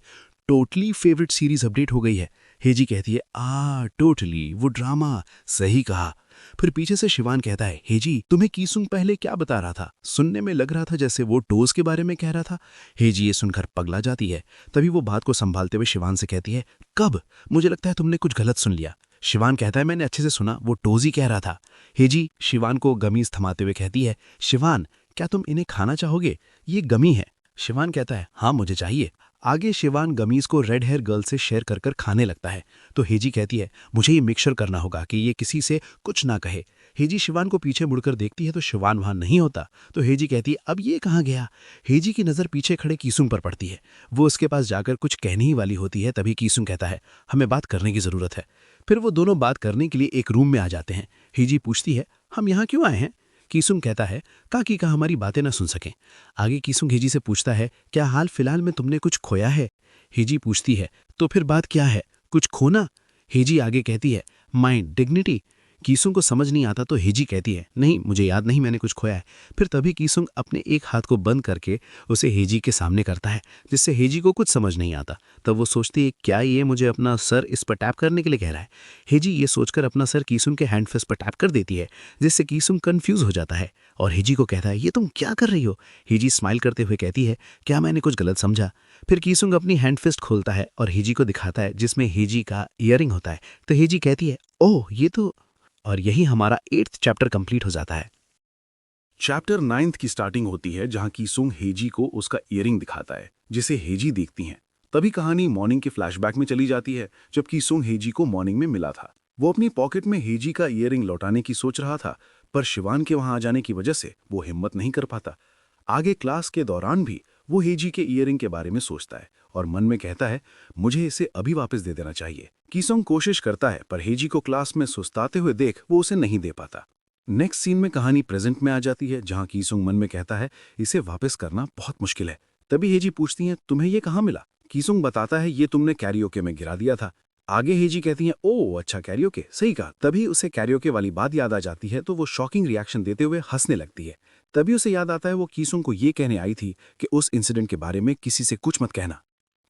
टोटली फेवरेट सीरीज अपडेट हो गई है। हेजी कहती है, टोटली, वो ड्रामा, सही कहा। फिर पीछे से शिवान कहता है, हेजी, तुम्हें कीसुंग पहले क्या बता रहा था? सुनने में लग रहा था जैसे वो टोज के बारे में कह रहा था। हेजी ये सुनकर पगला जाती है। तभी वो बात को संभालते हुए शिवान से कहती है, कब? मुझे लगता है तुमने कुछ गलत सुन लिया। शिवान कहता है, मैंने अच्छे से सुना, वो टोज ही कह रहा था। हेजी शिवान को गमीज थमाते हुए कहती है, शिवान, क्या तुम इन्हें खाना चाहोगे? ये गमी है। शिवान कहता है, हाँ मुझे चाहिए। आगे शिवान गमीज को रेड हेयर गर्ल से शेयर कर कर खाने लगता है। तो हेजी कहती है, मुझे ये मेक श्योर करना होगा कि ये किसी से कुछ ना कहे। हेजी शिवान को पीछे मुड़कर देखती है तो शिवान वहां नहीं होता। तो हेजी कहती है, अब ये कहाँ गया? हेजी की नज़र पीछे खड़े कीसुंग पर पड़ती है। वो उसके पास जाकर कुछ कहने ही वाली होती है। तभी कीसुंग कहता है, हमें बात करने की ज़रूरत है। फिर वो दोनों बात करने के लिए एक रूम में आ जाते हैं। हेजी पूछती है, हम यहाँ क्यों आए हैं? कीसुंग कहता है, ताकि का हमारी बातें ना सुन सकें। आगे कीसुंग हेजी से पूछता है, क्या हाल फिलहाल में तुमने कुछ खोया है? हेजी पूछती है, तो फिर बात क्या है? कुछ खोना? हेजी आगे कहती है, माई डिग्निटी। कीसुंग को समझ नहीं आता तो हेजी कहती है, नहीं, मुझे याद नहीं मैंने कुछ खोया है। फिर तभी कीसुंग अपने एक हाथ को बंद करके उसे हेजी के सामने करता है, जिससे हेजी को कुछ समझ नहीं आता। तब वो सोचती है, क्या ये मुझे अपना सर इस पर टैप करने के लिए कह रहा है? हेजी ये सोचकर अपना सर कीसुंग के हैंडफेस पर टैप कर देती है, जिससे कीसुंग कंफ्यूज हो जाता है और हेजी को कहता है, ये तुम क्या कर रही हो? हेजी स्माइल करते हुए कहती है, क्या मैंने कुछ गलत समझा? फिर कीसुंग अपनी हैंड फिस्ट खोलता है और हेजी को दिखाता है, जिसमें हेजी का ईयरिंग होता है। तो हेजी कहती है, ओह ये तो। और यही हमारा 8th चैप्टर कंप्लीट हो जाता है। चैप्टर 9 की स्टार्टिंग होती है जहां कीसुंग हेजी को उसका ईयरिंग दिखाता है, जिसे हेजी देखती हैं। तभी कहानी मॉर्निंग के फ्लैशबैक में चली जाती है, जब कीसुंग हेजी को मॉर्निंग में मिला था। वो अपनी पॉकेट में हेजी का ईयरिंग लौटाने की सोच रहा था, पर शिवान के वहां आ जाने की वजह से वो हिम्मत नहीं कर पाता। आगे क्लास के दौरान भी वो हेजी के ईयरिंग के बारे में सोचता है और मन में कहता है, मुझे इसे अभी वापस दे देना चाहिए। कीसुंग कोशिश करता है, पर हेजी को क्लास में सुस्ताते हुए देख वो उसे नहीं दे पाता। नेक्स्ट सीन में कहानी प्रेजेंट में आ जाती है, जहां कीसुंग मन में कहता है, इसे वापस करना बहुत मुश्किल है। तभी हेजी पूछती है, तुम्हें ये कहाँ मिला? कीसुंग बताता है, ये तुमने कैरियोके में गिरा दिया था। आगे हेजी कहती है, ओह अच्छा कैरियोके, सही कहा। तभी उसे कैरियोके वाली बात याद आ जाती है, तो वो शॉकिंग रिएक्शन देते हुए हंसने लगती है। तभी उसे याद आता है वो कीसुंग को ये कहने आई थी कि उस इंसिडेंट के बारे में किसी से कुछ मत कहना।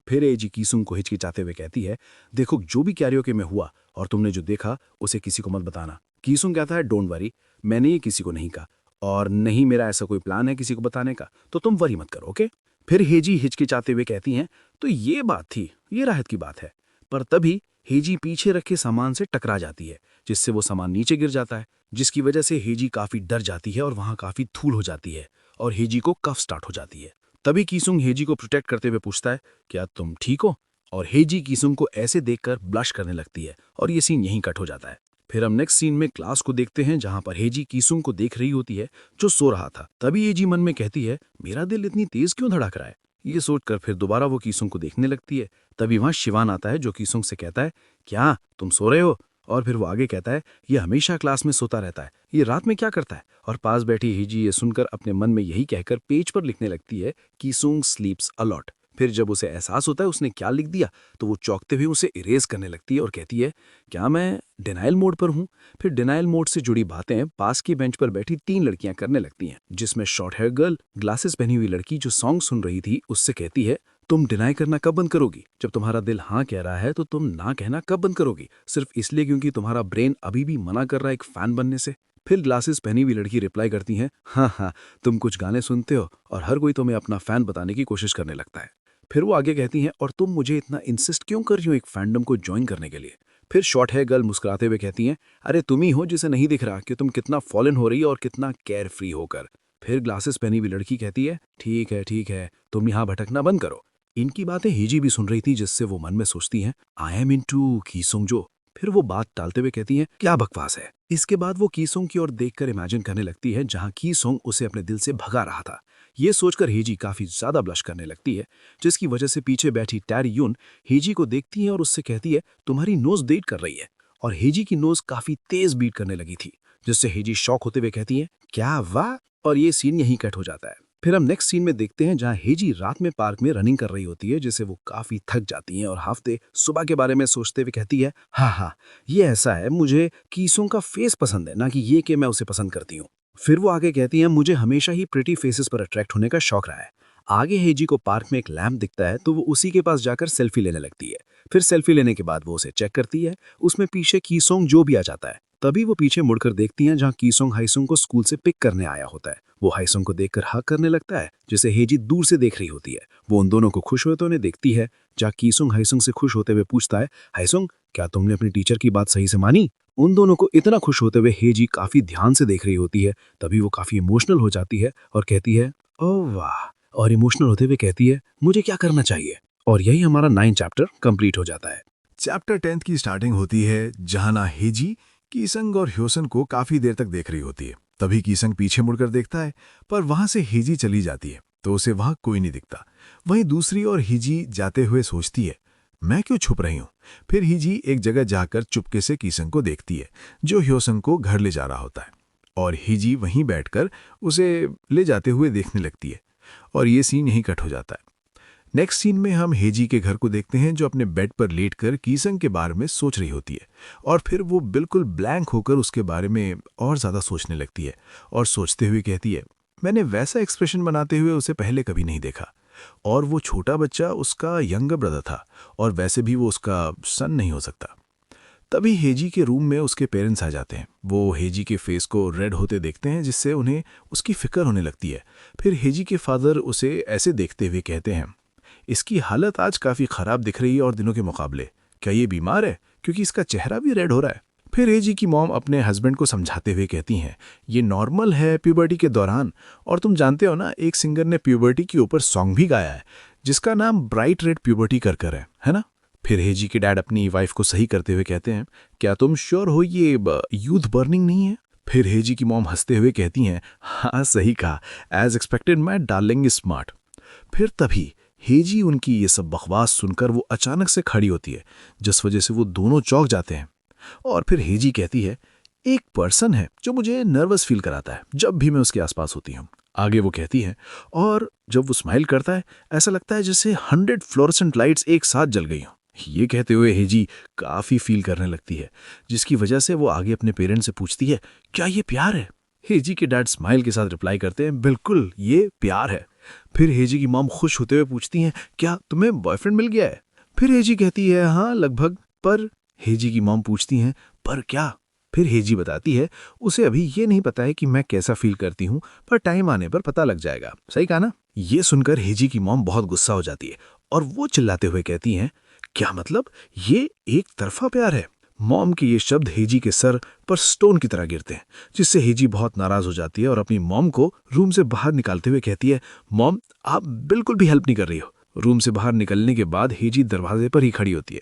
फिर हेजी कीसुंग को हिचकिचाते हुए कहती है, देखो जो भी कैरियोके में हुआ और तुमने जो देखा उसे किसी को मत बताना। कीसुंग कहता है, डोंट वरी, मैंने ये किसी को नहीं कहा और नहीं मेरा ऐसा कोई प्लान है किसी को बताने का, तो तुम वरी मत करो, ओके? फिर हेजी हिचकिचाते हुए कहती हैं, तो ये बात थी, ये राहत की बात है। पर तभी हेजी पीछे रखे सामान से टकरा जाती है, जिससे वो सामान नीचे गिर जाता है, जिसकी वजह से हेजी काफी डर जाती है और वहां काफी धूल हो जाती है और हेजी को कफ स्टार्ट हो जाती है। तभी कीसुंग हेजी को प्रोटेक्ट करते हुए पूछता है, क्या तुम ठीक हो? और हेजी कीसुंग को ऐसे देखकर ब्लश करने लगती है और ये सीन यहीं कट हो जाता है। फिर हम नेक्स्ट सीन में क्लास को देखते हैं, जहां पर हेजी कीसुंग को देख रही होती है जो सो रहा था। तभी हेजी मन में कहती है, मेरा दिल इतनी तेज क्यों धड़क रहा है? ये सोचकर फिर दोबारा वो कीसुंग को देखने लगती है। तभी वहां शिवान आता है, जो कीसुंग से कहता है, क्या तुम सो रहे हो? और फिर वो आगे कहता है, ये हमेशा क्लास में सोता रहता है, ये रात में क्या करता है? और पास बैठी हेजी ये सुनकर अपने मन में यही कहकर पेज पर लिखने लगती है, कीसुंग स्लीप्स अलॉट। फिर जब उसे एहसास होता है उसने क्या लिख दिया, तो वो चौंकते हुए उसे इरेज करने लगती है और कहती है, क्या मैं डिनाइल मोड पर हूँ? फिर डिनाइल मोड से जुड़ी बातें पास की बेंच पर बैठी 3 लड़कियां करने लगती हैं, जिसमें शॉर्ट हेयर गर्ल, ग्लासेस पहनी हुई लड़की जो सॉन्ग सुन रही थी, उससे कहती है, तुम डिनाई करना कब बंद करोगी? जब तुम्हारा दिल हाँ कह रहा है तो तुम ना कहना कब बंद करोगी? सिर्फ इसलिए क्योंकि तुम्हारा ब्रेन अभी भी मना कर रहा है एक फैन बनने से। फिर ग्लासेस पहनी हुई लड़की रिप्लाई करती है, हाँ, तुम कुछ गाने सुनते हो और हर कोई तुम्हें अपना फैन बताने की कोशिश करने लगता है। फिर वो आगे कहती हैं, और तुम मुझे इतना इंसिस्ट क्यों कर रही हो एक फैंडम को ज्वाइन करने के लिए? फिर शॉर्ट हेयर गर्ल मुस्कुराते हुए कहती हैं, अरे तुम ही हो जिसे नहीं दिख रहा कि तुम कितना फॉलन हो रही हो और कितना केयर फ्री होकर। फिर ग्लासेस पहनी हुई लड़की कहती है, ठीक है, तुम यहाँ भटकना बंद करो। इनकी बातें हेजी भी सुन रही थी, जिससे वो मन में सोचती हैं, आई एम इनटू कीसुंग जो। फिर वो बात टालते हुए कहती हैं, क्या बकवास है। इसके बाद वो कीसुंग की ओर देखकर इमेजिन करने लगती है, जहां कीसुंग उसे अपने दिल से भगा रहा था। ये सोचकर हेजी काफी ज्यादा ब्लश करने लगती है, जिसकी वजह से पीछे बैठी टैरी यून हेजी को देखती है और उससे कहती है, तुम्हारी नोज डेट कर रही है। और हेजी की नोज काफी तेज बीट करने लगी थी, जिससे हेजी शॉक होते हुए कहती है, क्या वाह। और ये सीन यहीं कट हो जाता है। फिर हम नेक्स्ट सीन में देखते हैं, जहां हेजी रात में पार्क में रनिंग कर रही होती है, जिससे वो काफी थक जाती हैं और हफ्ते सुबह के बारे में सोचते हुए कहती है, हाँ, ये ऐसा है, मुझे कीसुंग का फेस पसंद है, ना कि ये कि मैं उसे पसंद करती हूँ। फिर वो आगे कहती है, मुझे हमेशा ही प्रिटी फेसेस पर अट्रैक्ट होने का शौक रहा है। आगे हेजी को पार्क में एक लैम्प दिखता है, तो वो उसी के पास जाकर सेल्फी लेने लगती है। फिर सेल्फी लेने के बाद वो उसे चेक करती है, उसमें पीछे कीसुंग जो भी आ जाता है। तभी वो पीछे मुड़कर देखती हैं, जहां कीसुंग हाईसुंग को स्कूल से पिक करने आया होता है। वो हाईसुंग को देखकर हक करने लगता है, जिसे हेजी दूर से देख रही होती है। वो उन दोनों को खुश होते हुए देखती है, जहां कीसुंग हाईसुंग से खुश होते हुए पूछता है, हाईसुंग क्या तुमने अपनी टीचर की बात सही से मानी? उन दोनों को इतना खुश होते हुए हेजी काफी ध्यान से देख रही होती है। तभी वो काफी इमोशनल हो जाती है और कहती है, ओह वाह। और इमोशनल होते हुए कहती है, मुझे क्या करना चाहिए? और यही हमारा 9 चैप्टर कंप्लीट हो जाता है। चैप्टर 10 की स्टार्टिंग होती है, जहां ना हेजी कीसंग और ह्योसन को काफी देर तक देख रही होती है। तभी कीसंग पीछे मुड़कर देखता है, पर वहां से हेजी चली जाती है, तो उसे वहां कोई नहीं दिखता। वहीं दूसरी ओर हेजी जाते हुए सोचती है, मैं क्यों छुप रही हूं? फिर हेजी एक जगह जाकर चुपके से कीसंग को देखती है, जो ह्योसन को घर ले जा रहा होता है, और हेजी वहीं बैठकर उसे ले जाते हुए देखने लगती है। और ये सीन यहीं कट हो जाता है। नेक्स्ट सीन में हम हेजी के घर को देखते हैं, जो अपने बेड पर लेटकर कीसंग के बारे में सोच रही होती है, और फिर वो बिल्कुल ब्लैंक होकर उसके बारे में और ज़्यादा सोचने लगती है और सोचते हुए कहती है, मैंने वैसा एक्सप्रेशन बनाते हुए उसे पहले कभी नहीं देखा, और वो छोटा बच्चा उसका यंगर ब्रदर था, और वैसे भी वो उसका सन नहीं हो सकता। तभी हेजी के रूम में उसके पेरेंट्स आ जाते हैं। वो हेजी के फेस को रेड होते देखते हैं, जिससे उन्हें उसकी फिक्र होने लगती है। फिर हेजी के फादर उसे ऐसे देखते हुए कहते हैं, इसकी हालत आज काफ़ी ख़राब दिख रही है और दिनों के मुकाबले। क्या ये बीमार है? क्योंकि इसका चेहरा भी रेड हो रहा है। फिर हेजी की मॉम अपने हस्बैंड को समझाते हुए कहती हैं, ये नॉर्मल है प्यूबर्टी के दौरान। और तुम जानते हो ना, एक सिंगर ने प्यूबर्टी के ऊपर सॉन्ग भी गाया है जिसका नाम ब्राइट रेड प्यूबर्टी कर है ना। फिर हेजी के डैड अपनी वाइफ को सही करते हुए कहते हैं, क्या तुम श्योर हो ये यूथ बर्निंग नहीं है? फिर हेजी की मॉम हंसते हुए कहती हैं, हाँ सही कहा, as expected my darling is smart. फिर तभी हेजी उनकी ये सब बकवास सुनकर वो अचानक से खड़ी होती है, जिस वजह से वो दोनों चौंक जाते हैं। और फिर हेजी कहती है, एक पर्सन है जो मुझे नर्वस फील कराता है जब भी मैं उसके आसपास होती हूँ। आगे वो कहती है, और जब वो स्माइल करता है ऐसा लगता है जैसे 100 फ्लोरेसेंट लाइट्स एक साथ जल गई हों। ये कहते हुए हेजी काफ़ी फील करने लगती है, जिसकी वजह से वो आगे अपने पेरेंट्स से पूछती है, क्या ये प्यार है? हेजी के डैड स्माइल के साथ रिप्लाई करते हैं, बिल्कुल ये प्यार है। फिर हेजी की मॉम खुश होते हुए पूछती हैं, क्या तुम्हें बॉयफ्रेंड मिल गया है? फिर हेजी कहती है, हाँ लगभग। पर हेजी की मॉम पूछती हैं, पर क्या? फिर हेजी बताती है, उसे अभी ये नहीं पता है कि मैं कैसा फील करती हूँ, पर टाइम आने पर पता लग जाएगा। सही कहा ना? ये सुनकर हेजी की मॉम बहुत गुस्सा हो जाती है और वो चिल्लाते हुए कहती हैं, क्या मतलब? ये एक तरफा प्यार है? मॉम के ये शब्द हेजी के सर पर स्टोन की तरह गिरते हैं, जिससे हेजी बहुत नाराज हो जाती है और अपनी मॉम को रूम से बाहर निकालते हुए कहती है, मॉम आप बिल्कुल भी हेल्प नहीं कर रही हो। रूम से बाहर निकलने के बाद हेजी दरवाजे पर ही खड़ी होती है।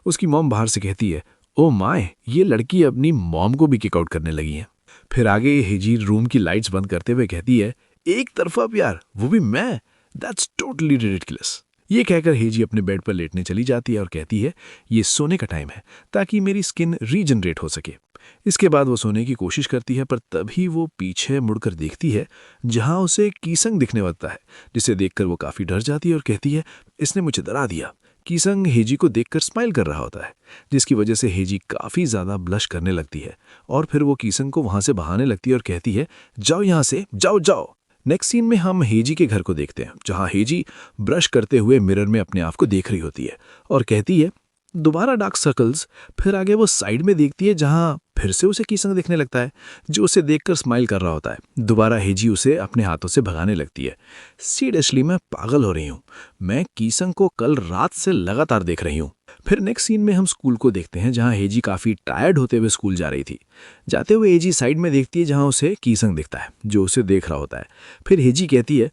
उसकी मॉम बाहर से कहती है, ओ माय, ये लड़की अपनी मॉम को भी किक आउट करने लगी है। फिर आगे हेजी रूम की लाइट्स बंद करते हुए कहती है, एक तरफा प्यार, वो भी मैं? That's totally ridiculous. ये कहकर हेजी अपने बेड पर लेटने चली जाती है और कहती है, ये सोने का टाइम है ताकि मेरी स्किन रीजनरेट हो सके। इसके बाद वो सोने की कोशिश करती है, पर तभी वो पीछे मुड़कर देखती है जहां उसे कीसंग दिखने लगता है, जिसे देखकर वो काफ़ी डर जाती है और कहती है, इसने मुझे डरा दिया। कीसंग हेजी को देखकर स्माइल कर रहा होता है, जिसकी वजह से हेजी काफ़ी ज़्यादा ब्लश करने लगती है। और फिर वो कीसंग को वहाँ से बहाने लगती है और कहती है, जाओ यहाँ से, जाओ जाओ। नेक्स्ट सीन में हम हेजी के घर को देखते हैं, जहाँ हेजी ब्रश करते हुए मिरर में अपने आप को देख रही होती है और कहती है, दोबारा डार्क सर्कल्स। फिर आगे वो साइड में देखती है जहाँ फिर से उसे कीसंग दिखने लगता है, जो उसे देखकर स्माइल कर रहा होता है। दोबारा हेजी उसे अपने हाथों से भगाने लगती है। सीरियसली मैं पागल हो रही हूँ, मैं कीसंग को कल रात से लगातार देख रही हूँ। फिर नेक्स्ट सीन में हम स्कूल को देखते हैं, जहाँ हेजी काफ़ी टायर्ड होते हुए स्कूल जा रही थी। जाते हुए हेजी साइड में देखती है जहाँ उसे कीसंग दिखता है, जो उसे देख रहा होता है। फिर हेजी कहती है,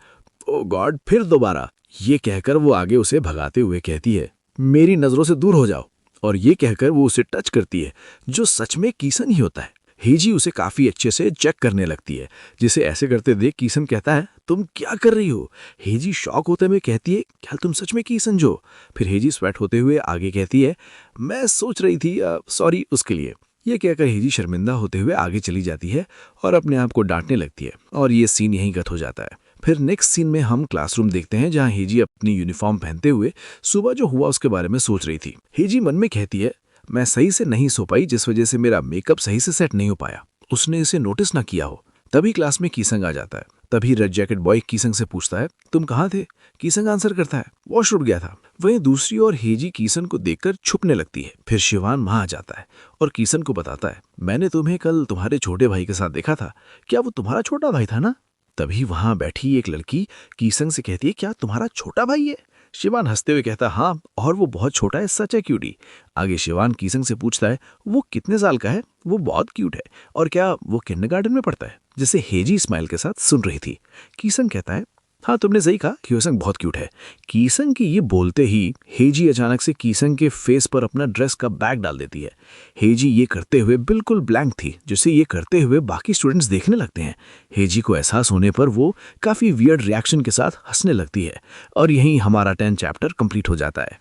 ओ गॉड, फिर दोबारा। ये कहकर वो आगे उसे भगाते हुए कहती है, मेरी नज़रों से दूर हो जाओ। और ये कहकर वो उसे टच करती है, जो सच में कीसंग ही होता है। हेजी उसे काफ़ी अच्छे से चेक करने लगती है, जिसे ऐसे करते देख कीसंग कहता है, तुम क्या कर रही हो? हेजी शॉक होते हुए कहती है, क्या तुम सच में कीसंग हो? फिर हेजी स्वेट होते हुए आगे कहती है, मैं सोच रही थी, सॉरी उसके लिए। ये कहकर हेजी शर्मिंदा होते हुए आगे चली जाती है और अपने आप को डांटने लगती है, और ये सीन यहीं कट हो जाता है। फिर नेक्स्ट सीन में हम क्लासरूम देखते हैं, जहाँ हेजी अपनी यूनिफॉर्म पहनते हुए सुबह जो हुआ उसके बारे में सोच रही थी। हेजी मन में कहती है, मैं सही से नहीं सो पाई, जिस वजह से मेरा मेकअप सही से सेट नहीं हो पाया। उसने इसे नोटिस ना किया हो। तभी क्लास में कीसंग आ जाता है। तभी रेड जैकेट बॉय कीसंग से पूछता है, तुम कहाँ थे? कीसंग आंसर करता है, वॉशरूम गया था। वहीं दूसरी ओर हेजी कीसंग को देखकर छुपने लगती है। फिर शिवान वहां आ जाता है और कीसंग को बताता है, मैंने तुम्हें कल तुम्हारे छोटे भाई के साथ देखा था, क्या वो तुम्हारा छोटा भाई था ना? तभी वहां बैठी एक लड़की कीसंग से कहती है, क्या तुम्हारा छोटा भाई है? शिवान हंसते हुए कहता है, हाँ, और वो बहुत छोटा है, सच है क्यूटी। आगे शिवान कीसंग से पूछता है, वो कितने साल का है? वो बहुत क्यूट है, और क्या वो किंडरगार्टन में पढ़ता है? जिसे हेजी स्माइल के साथ सुन रही थी। कीसंग कहता है, हाँ तुमने सही कहा, कीसंग बहुत क्यूट है। कीसंग की ये बोलते ही हेजी अचानक से कीसंग के फेस पर अपना ड्रेस का बैग डाल देती है। हेजी ये करते हुए बिल्कुल ब्लैंक थी, जिसे ये करते हुए बाकी स्टूडेंट्स देखने लगते हैं। हेजी को एहसास होने पर वो काफ़ी वियर्ड रिएक्शन के साथ हंसने लगती है, और यहीं हमारा 10 चैप्टर कंप्लीट हो जाता है।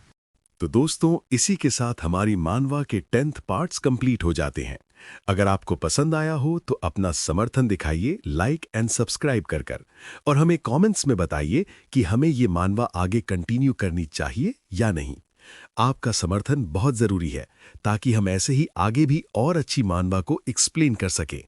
तो दोस्तों, इसी के साथ हमारी मानवा के 10th पार्ट्स कंप्लीट हो जाते हैं। अगर आपको पसंद आया हो तो अपना समर्थन दिखाइए लाइक एंड सब्सक्राइब कर और हमें कमेंट्स में बताइए कि हमें ये मानवा आगे कंटिन्यू करनी चाहिए या नहीं। आपका समर्थन बहुत ज़रूरी है ताकि हम ऐसे ही आगे भी और अच्छी मानवा को एक्सप्लेन कर सकें।